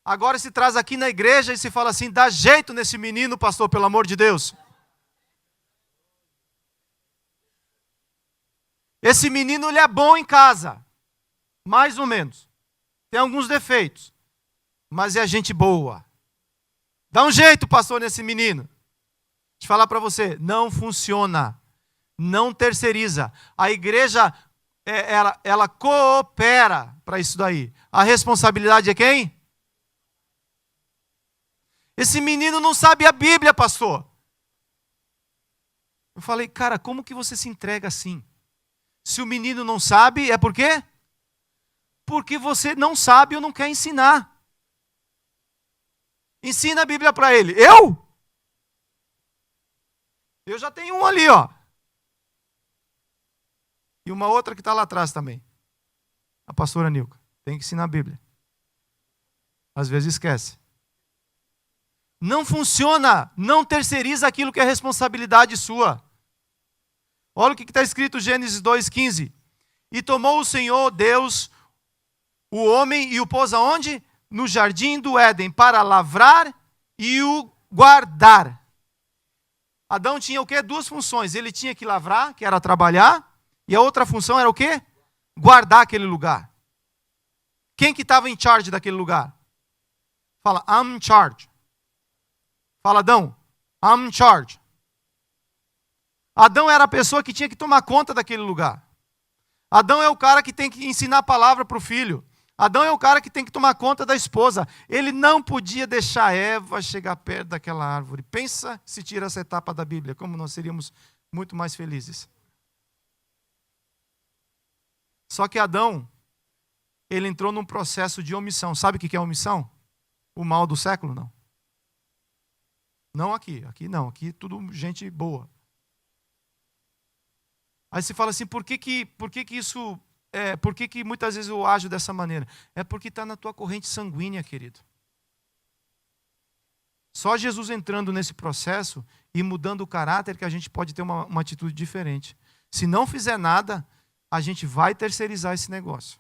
agora se traz aqui na igreja e se fala assim, dá jeito nesse menino, pastor, pelo amor de Deus. Esse menino, ele é bom em casa. Mais ou menos. Tem alguns defeitos. Mas é gente boa. Dá um jeito, pastor, nesse menino. Deixa eu falar para você, não funciona. não terceiriza. A igreja, ela coopera para isso daí. A responsabilidade é quem? Esse menino não sabe a Bíblia, pastor. Eu falei, cara, como que você se entrega assim? Se o menino não sabe, é por quê? Porque você não sabe ou não quer ensinar. Ensina a Bíblia para ele. Eu? Eu já tenho um ali, ó. E uma outra que está lá atrás também. A pastora Nilka. Tem que ensinar a Bíblia. Às vezes esquece. Não funciona. Não terceiriza aquilo que é responsabilidade sua. Olha o que está escrito em Gênesis 2,15. E tomou o Senhor Deus o homem e o pôs aonde? No jardim do Éden, para lavrar e o guardar. Adão tinha o quê? Duas funções. Ele tinha que lavrar, que era trabalhar, e a outra função era o quê? Guardar aquele lugar. Quem que estava em charge daquele lugar? Fala, I'm in charge. Fala, Adão, I'm in charge. Adão era a pessoa que tinha que tomar conta daquele lugar. Adão é o cara que tem que ensinar a palavra para o filho. Adão é o cara que tem que tomar conta da esposa. Ele não podia deixar Eva chegar perto daquela árvore. Pensa se tira essa etapa da Bíblia, como nós seríamos muito mais felizes. Só que Adão, ele entrou num processo de omissão. Sabe o que é omissão? O mal do século, não. Não aqui não. Aqui tudo gente boa. Aí você fala assim, por que muitas vezes eu ajo dessa maneira? É porque está na tua corrente sanguínea, querido. Só Jesus entrando nesse processo e mudando o caráter que a gente pode ter uma atitude diferente. Se não fizer nada, a gente vai terceirizar esse negócio.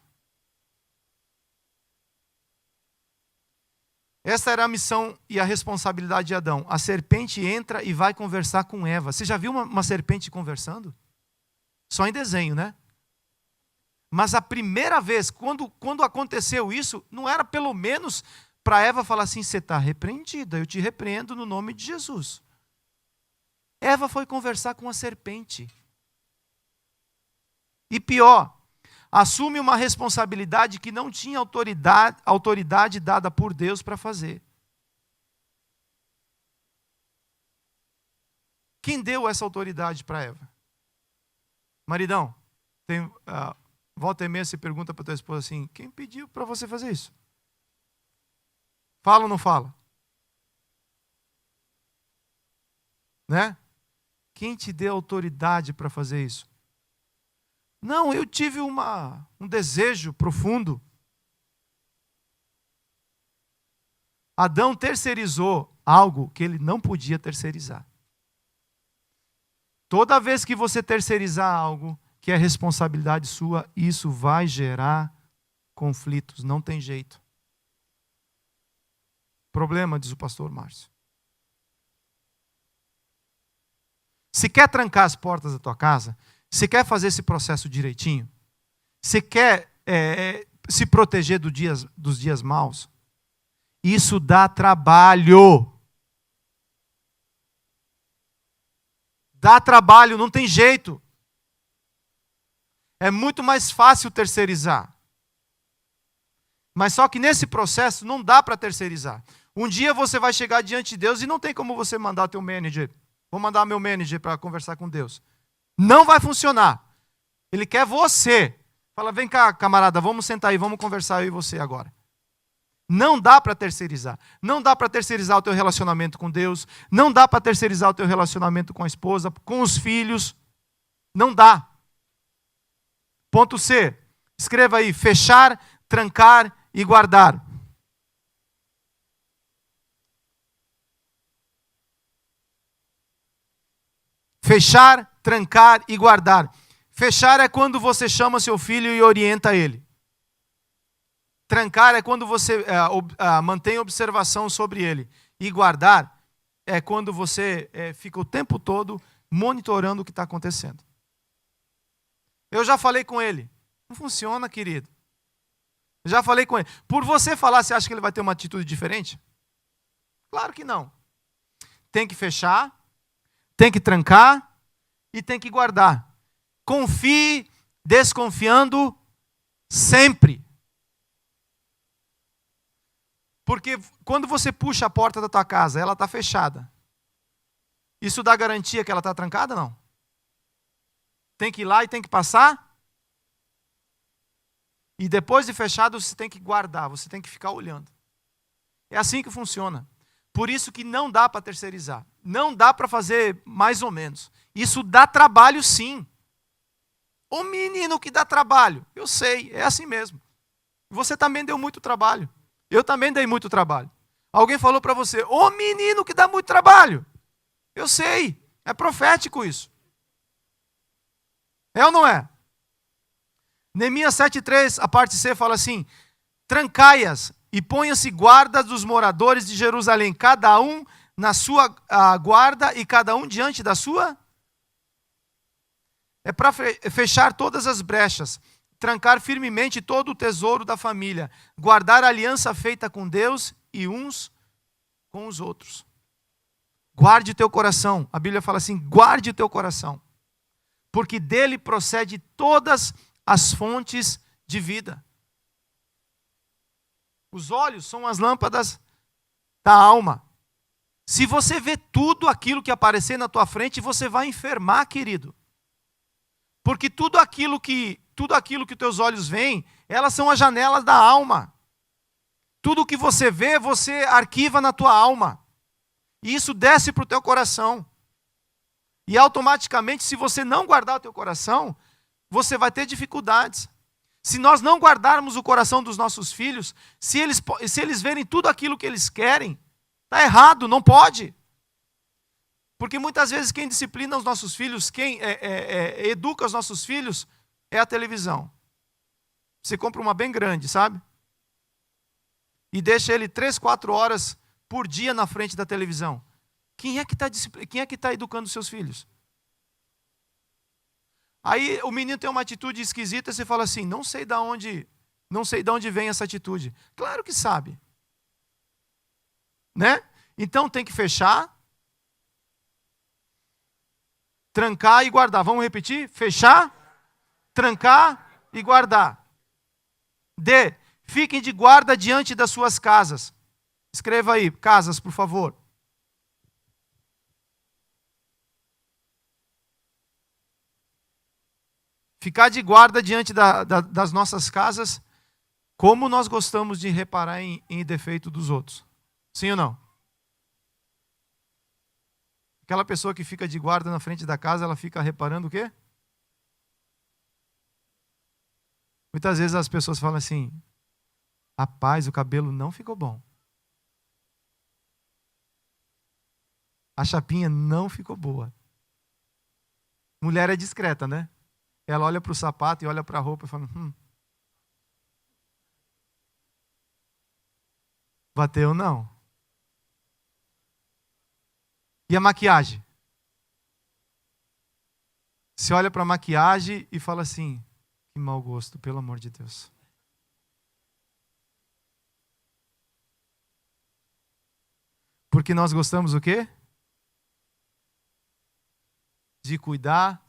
Essa era a missão e a responsabilidade de Adão. A serpente entra e vai conversar com Eva. Você já viu uma serpente conversando? Só em desenho, né? Mas a primeira vez, quando aconteceu isso, não era pelo menos para Eva falar assim, você está repreendida, eu te repreendo no nome de Jesus. Eva foi conversar com a serpente. E pior, assume uma responsabilidade que não tinha autoridade dada por Deus para fazer. Quem deu essa autoridade para Eva? Maridão, volta e meia você pergunta para tua esposa assim, quem pediu para você fazer isso? Fala ou não fala? Né? Quem te deu autoridade para fazer isso? Não, eu tive um desejo profundo. Adão terceirizou algo que ele não podia terceirizar. Toda vez que você terceirizar algo que é responsabilidade sua, isso vai gerar conflitos, não tem jeito. Problema, diz o pastor Márcio. Se quer trancar as portas da tua casa, se quer fazer esse processo direitinho, se quer se proteger dos dias maus, isso dá trabalho. Dá trabalho, não tem jeito. É muito mais fácil terceirizar. Mas só que nesse processo não dá para terceirizar. Um dia você vai chegar diante de Deus e não tem como você mandar teu manager. Vou mandar meu manager para conversar com Deus. Não vai funcionar. Ele quer você. Fala, vem cá, camarada, vamos sentar aí, vamos conversar eu e você agora. Não dá para terceirizar. Não dá para terceirizar o teu relacionamento com Deus. Não dá para terceirizar o teu relacionamento com a esposa, com os filhos. Não dá. Ponto C. Escreva aí, fechar, trancar e guardar. Fechar, trancar e guardar. Fechar é quando você chama seu filho e orienta ele. Trancar é quando você mantém observação sobre ele. E guardar é quando você fica o tempo todo monitorando o que está acontecendo. Eu já falei com ele. Não funciona, querido. Eu já falei com ele. Por você falar, você acha que ele vai ter uma atitude diferente? Claro que não. Tem que fechar, tem que trancar e tem que guardar. Confie desconfiando sempre. Porque quando você puxa a porta da tua casa, ela está fechada. Isso dá garantia que ela está trancada, não? Tem que ir lá e tem que passar. E depois de fechado, você tem que guardar, você tem que ficar olhando. É assim que funciona. Por isso que não dá para terceirizar. Não dá para fazer mais ou menos. Isso dá trabalho, sim. O menino que dá trabalho, eu sei, é assim mesmo. Você também deu muito trabalho. Eu também dei muito trabalho. Alguém falou para você, o menino que dá muito trabalho. Eu sei, é profético isso. É ou não é? Neemias 7,3, a parte C fala assim, trancai-as e ponha-se guarda dos moradores de Jerusalém, cada um na sua guarda e cada um diante da sua. É para fechar todas as brechas, trancar firmemente todo o tesouro da família, guardar a aliança feita com Deus e uns com os outros. Guarde o teu coração. A Bíblia fala assim, guarde o teu coração, porque dele procede todas as fontes de vida. Os olhos são as lâmpadas da alma. Se você vê tudo aquilo que aparecer na tua frente, você vai enfermar, querido. Porque tudo aquilo que teus olhos veem, elas são as janelas da alma. Tudo que você vê, você arquiva na tua alma. E isso desce para o teu coração. E automaticamente, se você não guardar o teu coração, você vai ter dificuldades. Se nós não guardarmos o coração dos nossos filhos, se eles verem tudo aquilo que eles querem, está errado, não pode. Porque muitas vezes quem disciplina os nossos filhos, quem educa os nossos filhos, é a televisão. Você compra uma bem grande, sabe? E deixa ele 3, 4 horas por dia na frente da televisão. Quem é que está educando os seus filhos? Aí o menino tem uma atitude esquisita e você fala assim, não sei de onde vem essa atitude. Claro que sabe. Né? Então tem que fechar, trancar e guardar. Vamos repetir? Fechar, trancar e guardar. D. Fiquem de guarda diante das suas casas. Escreva aí, casas, por favor. Ficar de guarda diante das nossas casas, como nós gostamos de reparar em defeito dos outros. Sim ou não? Aquela pessoa que fica de guarda na frente da casa, ela fica reparando o quê? Muitas vezes as pessoas falam assim, rapaz, o cabelo não ficou bom. A chapinha não ficou boa. Mulher é discreta, né? Ela olha para o sapato e olha para a roupa e fala, bateu não. E a maquiagem? Você olha para a maquiagem e fala assim, que mau gosto, pelo amor de Deus. Porque nós gostamos o quê? De cuidar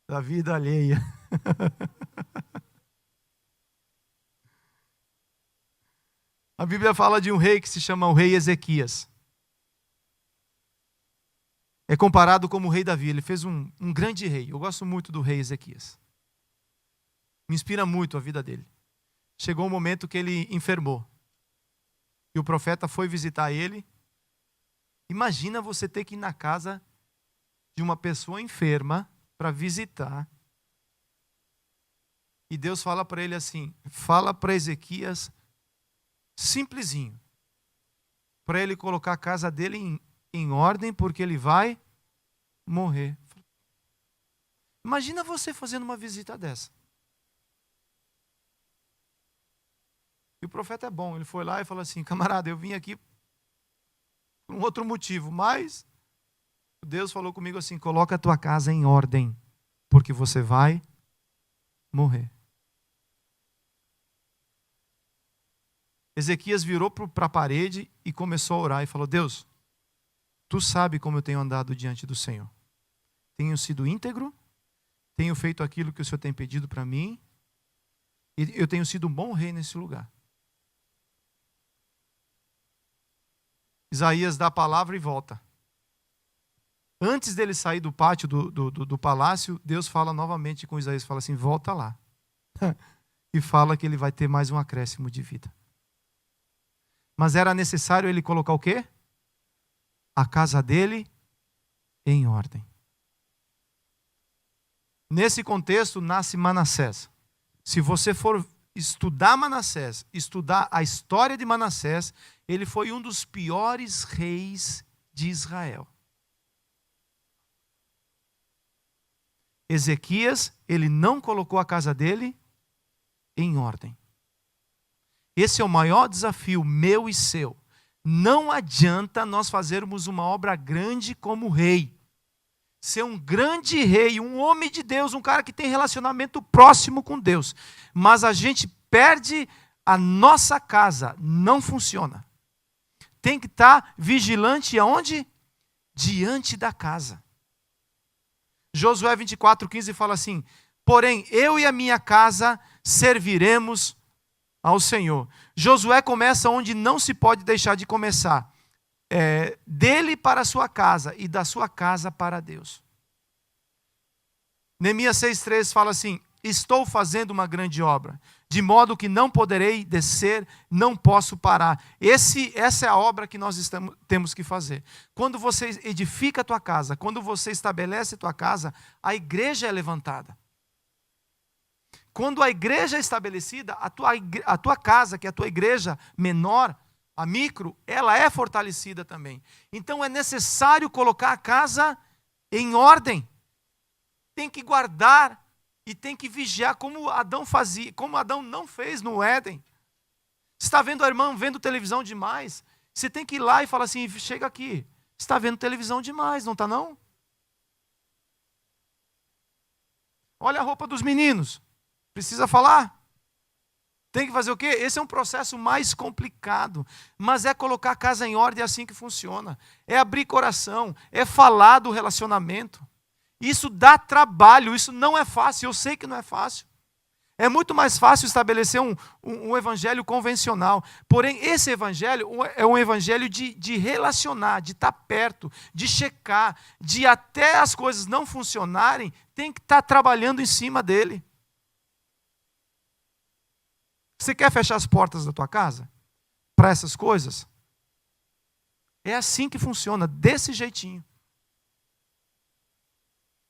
da vida alheia. A Bíblia fala de um rei que se chama o rei Ezequias. É comparado como o rei Davi. Ele fez um grande rei. Eu gosto muito do rei Ezequias. Me inspira muito a vida dele. Chegou um momento que ele enfermou. E o profeta foi visitar ele. Imagina você ter que ir na casa de uma pessoa enferma para visitar. E Deus fala para ele assim, fala para Ezequias simplesinho, para ele colocar a casa dele em ordem, porque ele vai morrer. Imagina você fazendo uma visita dessa. E o profeta é bom, ele foi lá e falou assim, camarada, eu vim aqui por um outro motivo, mas Deus falou comigo assim, coloca a tua casa em ordem, porque você vai morrer. Ezequias virou para a parede e começou a orar e falou, Deus, tu sabe como eu tenho andado diante do Senhor. tenho sido íntegro, tenho feito aquilo que o Senhor tem pedido para mim, e eu tenho sido um bom rei nesse lugar. Isaías dá a palavra e volta. Antes dele sair do pátio do palácio, Deus fala novamente com Isaías, fala assim, volta lá. E fala que ele vai ter mais um acréscimo de vida. Mas era necessário ele colocar o quê? A casa dele em ordem. Nesse contexto nasce Manassés. Se você for estudar Manassés, estudar a história de Manassés, ele foi um dos piores reis de Israel. Ezequias, ele não colocou a casa dele em ordem. Esse é o maior desafio meu e seu. Não adianta nós fazermos uma obra grande como rei. Ser um grande rei, um homem de Deus, um cara que tem relacionamento próximo com Deus. Mas a gente perde a nossa casa, não funciona. Tem que estar vigilante aonde? Diante da casa. Josué 24:15 fala assim, porém eu e a minha casa serviremos ao Senhor. Josué começa onde não se pode deixar de começar. Dele para a sua casa e da sua casa para Deus. Neemias 6:3 fala assim, estou fazendo uma grande obra, de modo que não poderei descer, não posso parar. Essa é a obra que nós temos que fazer. Quando você edifica a tua casa, quando você estabelece a tua casa, a igreja é levantada. Quando a igreja é estabelecida, a tua casa, que é a tua igreja menor, a micro, ela é fortalecida também. Então é necessário colocar a casa em ordem. Tem que guardar e tem que vigiar como Adão fazia, como Adão não fez no Éden. Você está vendo a irmã vendo televisão demais? Você tem que ir lá e falar assim, chega aqui, você está vendo televisão demais, não está não? Olha a roupa dos meninos, precisa falar? Tem que fazer o quê? Esse é um processo mais complicado, mas é colocar a casa em ordem, é assim que funciona. É abrir coração, é falar do relacionamento. Isso dá trabalho, isso não é fácil, eu sei que não é fácil. É muito mais fácil estabelecer um evangelho convencional. Porém, esse evangelho é um evangelho de relacionar, de estar perto, de checar, de até as coisas não funcionarem, tem que estar trabalhando em cima dele. Você quer fechar as portas da tua casa para essas coisas? É assim que funciona, desse jeitinho.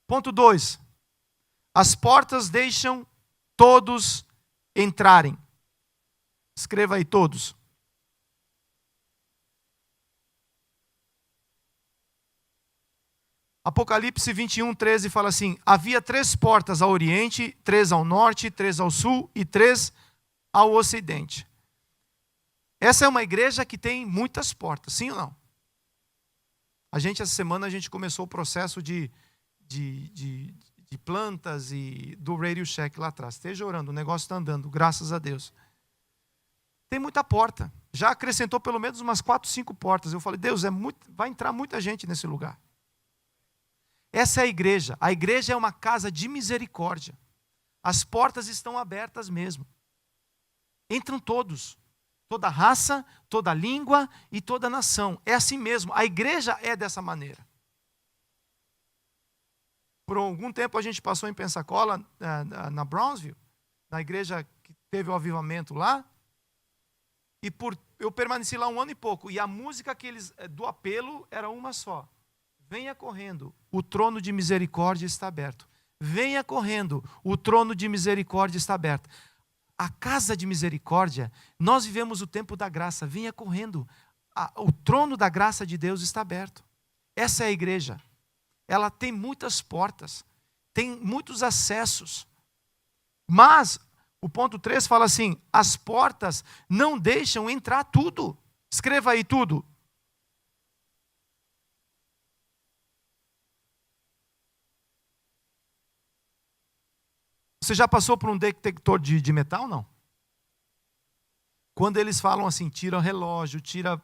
Ponto 2. As portas deixam todos entrarem. Escreva aí, todos. Apocalipse 21:13 fala assim, havia 3 portas ao oriente, 3 ao norte, 3 ao sul e 3 ao ocidente. Essa é uma igreja que tem muitas portas, sim ou não? Essa semana a gente começou o processo de plantas e do Radio Shack lá atrás. Esteja orando, o negócio está andando, graças a Deus. Tem muita porta. Já acrescentou pelo menos umas 4, 5 portas. Eu falei, Deus, vai entrar muita gente nesse lugar. Essa é a igreja. A igreja é uma casa de misericórdia. As portas estão abertas mesmo. Entram todos. Toda raça, toda língua e toda nação. É assim mesmo. A igreja é dessa maneira. Por algum tempo a gente passou em Pensacola, na Brownsville, na igreja que teve o avivamento lá. E eu permaneci lá 1 ano e pouco. E a música do apelo era uma só. Venha correndo, o trono de misericórdia está aberto. Venha correndo, o trono de misericórdia está aberto. A casa de misericórdia, nós vivemos o tempo da graça. Venha correndo, o trono da graça de Deus está aberto. Essa é a igreja. Ela tem muitas portas, tem muitos acessos. Mas, o ponto 3 fala assim, as portas não deixam entrar tudo. Escreva aí tudo. Você já passou por um detector de metal, não? Quando eles falam assim, tira relógio, tira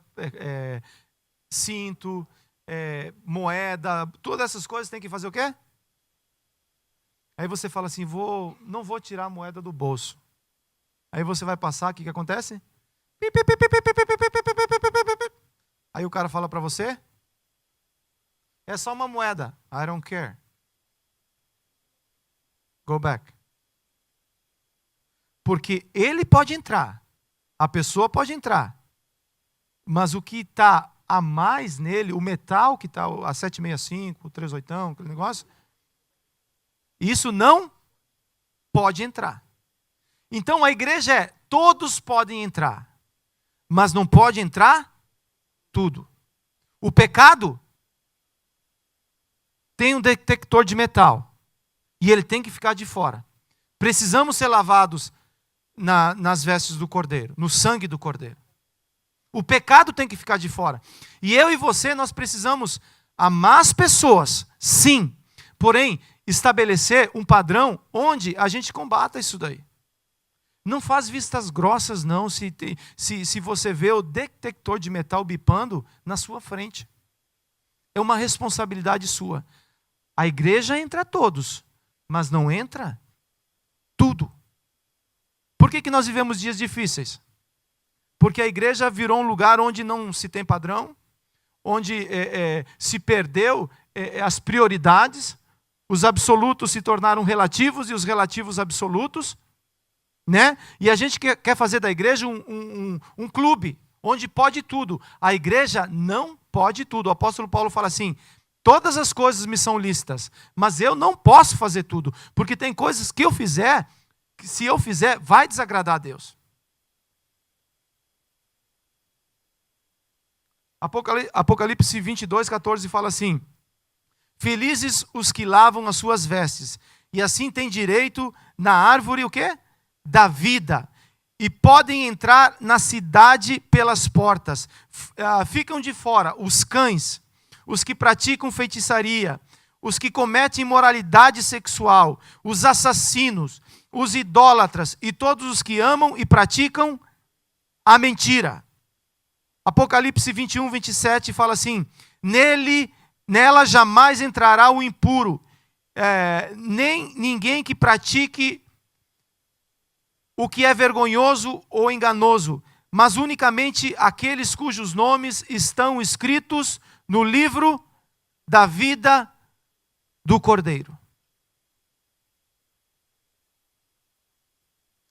cinto, moeda, todas essas coisas tem que fazer o quê? Aí você fala assim, não vou tirar a moeda do bolso. Aí você vai passar, o que acontece? Aí o cara fala para você, é só uma moeda. I don't care. Go back. Porque ele pode entrar, a pessoa pode entrar, mas o que está a mais nele, o metal que está a 765, o 38, aquele negócio, isso não pode entrar. Então a igreja todos podem entrar, mas não pode entrar tudo. O pecado tem um detector de metal e ele tem que ficar de fora. Precisamos ser lavados nas vestes do Cordeiro, no sangue do Cordeiro. O pecado tem que ficar de fora. E eu e você, nós precisamos amar as pessoas, sim. Porém, estabelecer um padrão onde a gente combata isso daí. Não faz vistas grossas, não, se você vê o detector de metal bipando na sua frente. É uma responsabilidade sua. A igreja entra todos, mas não entra tudo. Por que nós vivemos dias difíceis? Porque a igreja virou um lugar onde não se tem padrão, onde se perdeu as prioridades, os absolutos se tornaram relativos e os relativos absolutos, né? E a gente quer fazer da igreja um clube, onde pode tudo. A igreja não pode tudo. O apóstolo Paulo fala assim, todas as coisas me são lícitas, mas eu não posso fazer tudo, porque tem coisas que eu fizer, que se eu fizer, vai desagradar a Deus. Apocalipse 22, 14 fala assim, felizes os que lavam as suas vestes, e assim têm direito na árvore, o quê? Da vida, e podem entrar na cidade pelas portas. Ficam de fora os cães, os que praticam feitiçaria, os que cometem imoralidade sexual, os assassinos, os idólatras e todos os que amam e praticam a mentira. Apocalipse 21, 27 fala assim, nela jamais entrará o impuro, nem ninguém que pratique o que é vergonhoso ou enganoso, mas unicamente aqueles cujos nomes estão escritos no livro da vida do Cordeiro.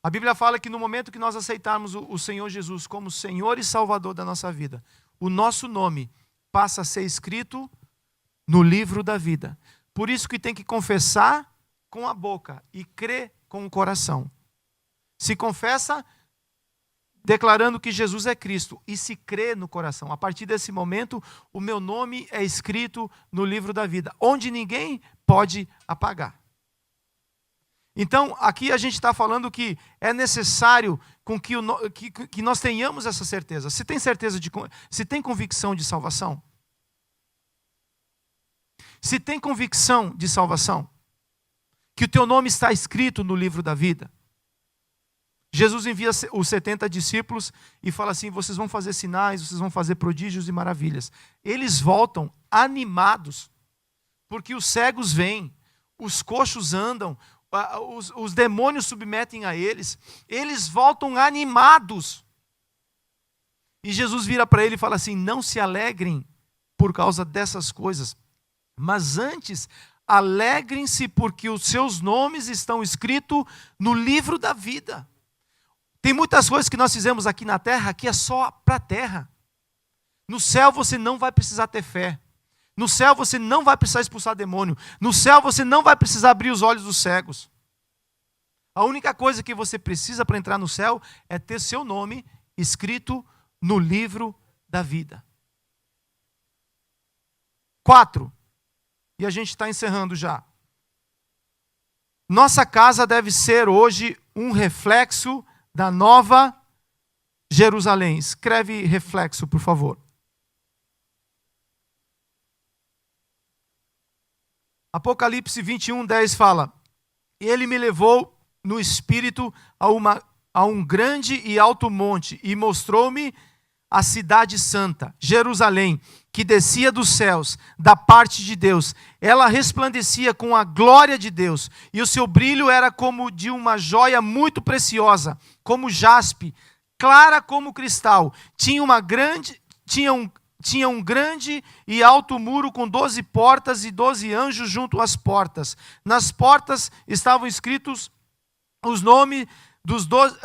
A Bíblia fala que no momento que nós aceitarmos o Senhor Jesus como Senhor e Salvador da nossa vida, o nosso nome passa a ser escrito no livro da vida. Por isso que tem que confessar com a boca e crer com o coração. Se confessa declarando que Jesus é Cristo e se crê no coração. A partir desse momento, o meu nome é escrito no livro da vida, onde ninguém pode apagar. Então, aqui a gente está falando que é necessário que nós tenhamos essa certeza. Se tem certeza se tem convicção de salvação? Se tem convicção de salvação, que o teu nome está escrito no livro da vida. Jesus envia os 70 discípulos e fala assim, vocês vão fazer sinais, vocês vão fazer prodígios e maravilhas. Eles voltam animados, porque os cegos vêm, os coxos andam, os demônios submetem a eles voltam animados. E Jesus vira para ele e fala assim, não se alegrem por causa dessas coisas, mas antes alegrem-se porque os seus nomes estão escritos no livro da vida. Tem muitas coisas que nós fizemos aqui na terra que é só para a terra. No céu você não vai precisar ter fé. No céu você não vai precisar expulsar demônio. No céu você não vai precisar abrir os olhos dos cegos. A única coisa que você precisa para entrar no céu é ter seu nome escrito no livro da vida. 4. E a gente está encerrando já. Nossa casa deve ser hoje um reflexo da nova Jerusalém. Escreve reflexo, por favor. Apocalipse 21, 10 fala, ele me levou no espírito a um grande e alto monte e mostrou-me a cidade santa, Jerusalém, que descia dos céus, da parte de Deus. Ela resplandecia com a glória de Deus, e o seu brilho era como de uma joia muito preciosa, como jaspe, clara como cristal. Tinha um grande e alto muro com 12 portas e 12 anjos junto às portas. Nas portas estavam escritos os nomes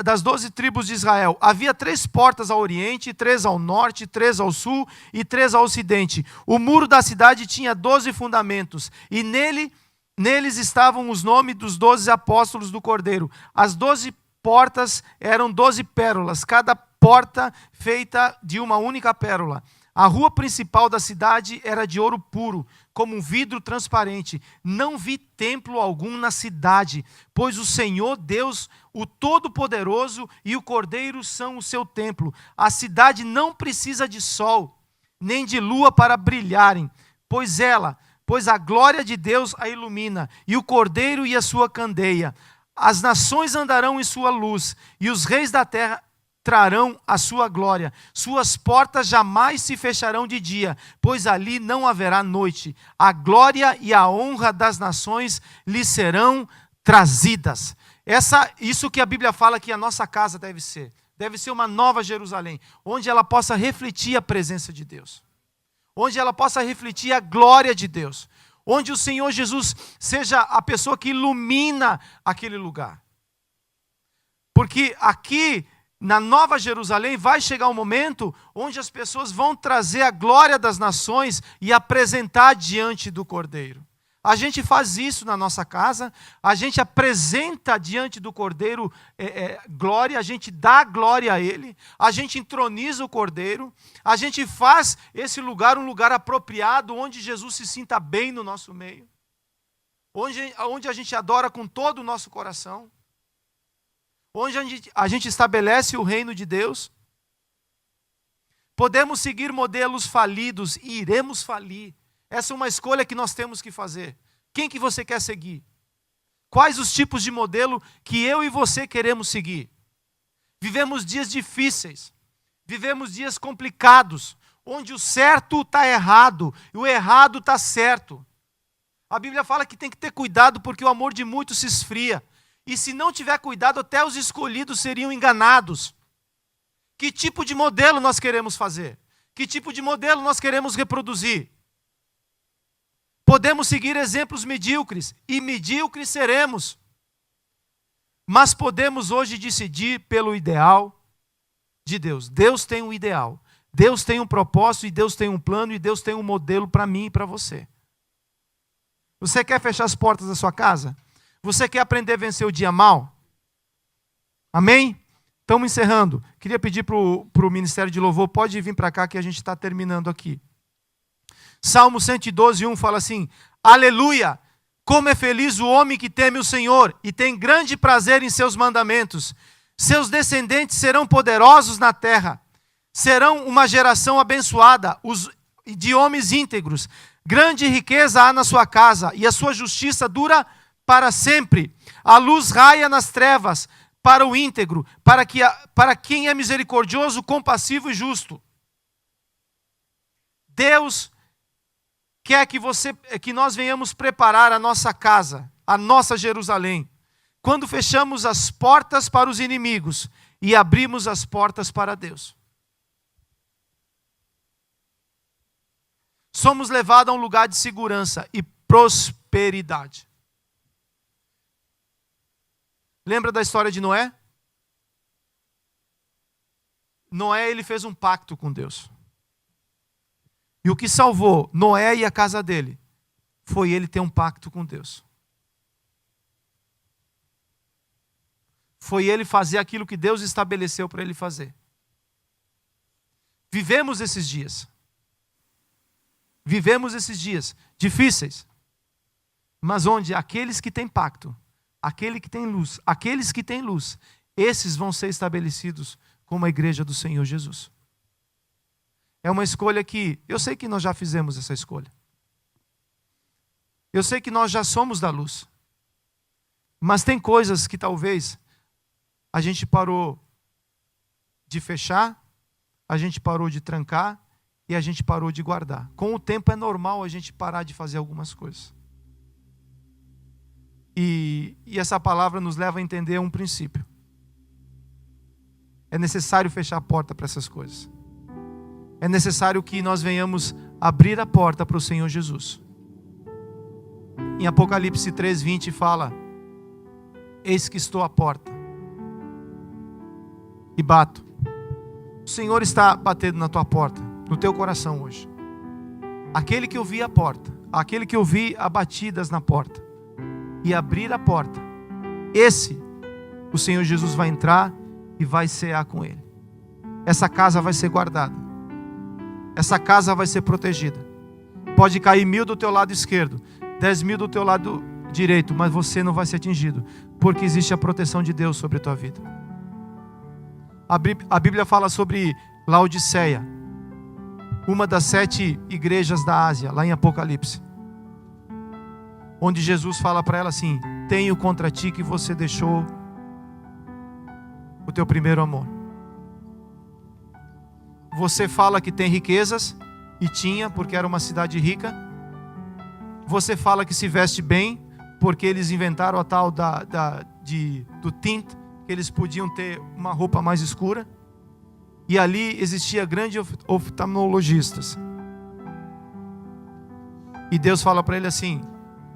das 12 tribos de Israel. Havia 3 portas ao oriente, 3 ao norte, 3 ao sul e 3 ao ocidente. O muro da cidade tinha 12 fundamentos, e neles estavam os nomes dos 12 apóstolos do Cordeiro. As 12 portas eram 12 pérolas, cada porta feita de uma única pérola. A rua principal da cidade era de ouro puro, como um vidro transparente. Não vi templo algum na cidade, pois o Senhor Deus, o Todo-Poderoso, e o Cordeiro são o seu templo. A cidade não precisa de sol, nem de lua para brilharem, pois a glória de Deus a ilumina, e o Cordeiro e a sua candeia. As nações andarão em sua luz, e os reis da terra trarão a sua glória. Suas portas jamais se fecharão de dia, pois ali não haverá noite. A glória e a honra das nações lhe serão trazidas. Isso que a Bíblia fala que a nossa casa deve ser. Deve ser uma nova Jerusalém, onde ela possa refletir a presença de Deus. Onde ela possa refletir a glória de Deus. Onde o Senhor Jesus seja a pessoa que ilumina aquele lugar. Porque aqui, na Nova Jerusalém, vai chegar um momento onde as pessoas vão trazer a glória das nações e apresentar diante do Cordeiro. A gente faz isso na nossa casa, a gente apresenta diante do Cordeiro glória, a gente dá glória a Ele, a gente entroniza o Cordeiro, a gente faz esse lugar um lugar apropriado, onde Jesus se sinta bem no nosso meio, onde a gente adora com todo o nosso coração, onde a gente estabelece o reino de Deus. Podemos seguir modelos falidos e iremos falir. Essa é uma escolha que nós temos que fazer. Quem que você quer seguir? Quais os tipos de modelo que eu e você queremos seguir? Vivemos dias difíceis. Vivemos dias complicados, onde o certo está errado e o errado está certo. A Bíblia fala que tem que ter cuidado porque o amor de muitos se esfria. E se não tiver cuidado, até os escolhidos seriam enganados. Que tipo de modelo nós queremos fazer? Que tipo de modelo nós queremos reproduzir? Podemos seguir exemplos medíocres, e medíocres seremos. Mas podemos hoje decidir pelo ideal de Deus. Deus tem um ideal. Deus tem um propósito, e Deus tem um plano, e Deus tem um modelo para mim e para você. Você quer fechar as portas da sua casa? Você quer aprender a vencer o dia mal? Amém? Estamos encerrando. Queria pedir para o Ministério de Louvor, pode vir para cá que a gente está terminando aqui. Salmo 112, 1 fala assim: Aleluia! Como é feliz o homem que teme o Senhor e tem grande prazer em seus mandamentos. Seus descendentes serão poderosos na terra. Serão uma geração abençoada, de homens íntegros. Grande riqueza há na sua casa, e a sua justiça dura para sempre. A luz raia nas trevas para o íntegro, para quem é misericordioso, compassivo e justo. Deus quer que nós venhamos preparar a nossa casa, a nossa Jerusalém, quando fechamos as portas para os inimigos e abrimos as portas para Deus. Somos levados a um lugar de segurança e prosperidade. Lembra da história de Noé? Noé, ele fez um pacto com Deus. E o que salvou Noé e a casa dele foi ele ter um pacto com Deus. Foi ele fazer aquilo que Deus estabeleceu para ele fazer. Vivemos esses dias. Vivemos esses dias difíceis. Mas onde aqueles que têm pacto, aqueles que têm luz, esses vão ser estabelecidos como a igreja do Senhor Jesus. É uma escolha que, eu sei que nós já fizemos essa escolha. Eu sei que nós já somos da luz. Mas tem coisas que talvez a gente parou de fechar, a gente parou de trancar e a gente parou de guardar. Com o tempo é normal a gente parar de fazer algumas coisas. E essa palavra nos leva a entender um princípio. É necessário fechar a porta para essas coisas. É necessário que nós venhamos abrir a porta para o Senhor Jesus. Em Apocalipse 3:20 fala: eis que estou à porta e bato. O Senhor está batendo na tua porta, no teu coração hoje. Aquele que ouvir a porta, aquele que ouvir as batidas na porta e abrir a porta, esse, o Senhor Jesus vai entrar e vai cear com ele. Essa casa vai ser guardada. Essa casa vai ser protegida. Pode cair 1000 do teu lado esquerdo, 10.000 do teu lado direito, mas você não vai ser atingido, porque existe a proteção de Deus sobre a tua vida. A Bíblia fala sobre Laodiceia, uma das 7 igrejas da Ásia, lá em Apocalipse, onde Jesus fala para ela assim: tenho contra ti que você deixou o teu primeiro amor. Você fala que tem riquezas, e tinha, porque era uma cidade rica. Você fala que se veste bem, porque eles inventaram a tal do tint, que eles podiam ter uma roupa mais escura. E ali existia grandes oftalmologistas. E Deus fala para ele assim: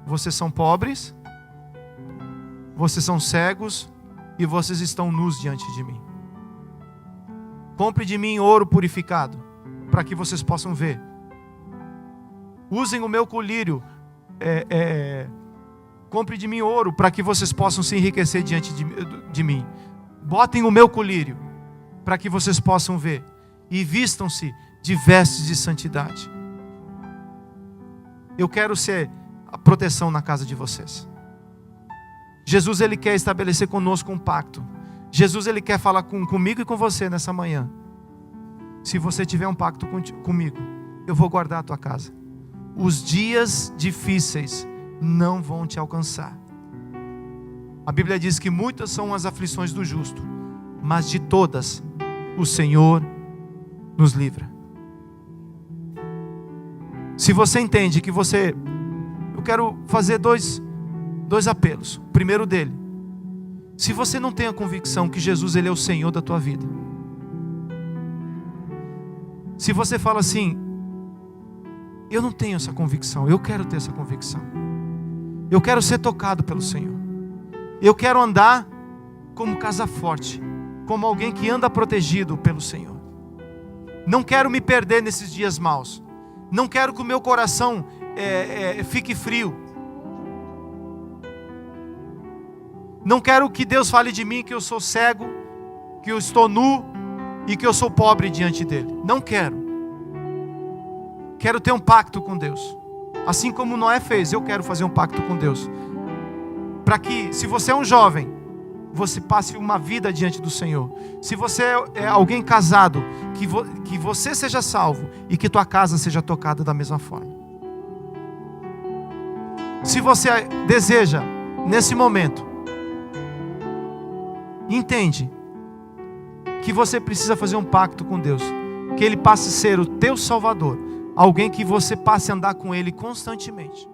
vocês são pobres, vocês são cegos e vocês estão nus diante de mim. Compre de mim ouro purificado, para que vocês possam ver. Usem o meu colírio. Compre de mim ouro, para que vocês possam se enriquecer diante de mim. Botem o meu colírio, para que vocês possam ver. E vistam-se de vestes de santidade. Eu quero ser a proteção na casa de vocês. Jesus, ele quer estabelecer conosco um pacto. Jesus, ele quer falar comigo e com você nessa manhã. Se você tiver um pacto comigo, eu vou guardar a tua casa. Os dias difíceis não vão te alcançar. A Bíblia diz que muitas são as aflições do justo, mas de todas o Senhor nos livra. Se você entende que eu quero fazer dois apelos. O primeiro dele: se você não tem a convicção que Jesus, ele é o Senhor da tua vida. Se você fala assim: eu não tenho essa convicção, eu quero ter essa convicção. Eu quero ser tocado pelo Senhor. Eu quero andar como casa forte, como alguém que anda protegido pelo Senhor. Não quero me perder nesses dias maus. Não quero que o meu coração fique frio. Não quero que Deus fale de mim que eu sou cego, que eu estou nu e que eu sou pobre diante dele. Não quero. Quero ter um pacto com Deus. Assim como Noé fez, eu quero fazer um pacto com Deus. Para que, se você é um jovem, você passe uma vida diante do Senhor. Se você é alguém casado, que você seja salvo e que tua casa seja tocada da mesma forma. Se você deseja, nesse momento, entende que você precisa fazer um pacto com Deus, que Ele passe a ser o teu Salvador, alguém que você passe a andar com Ele constantemente.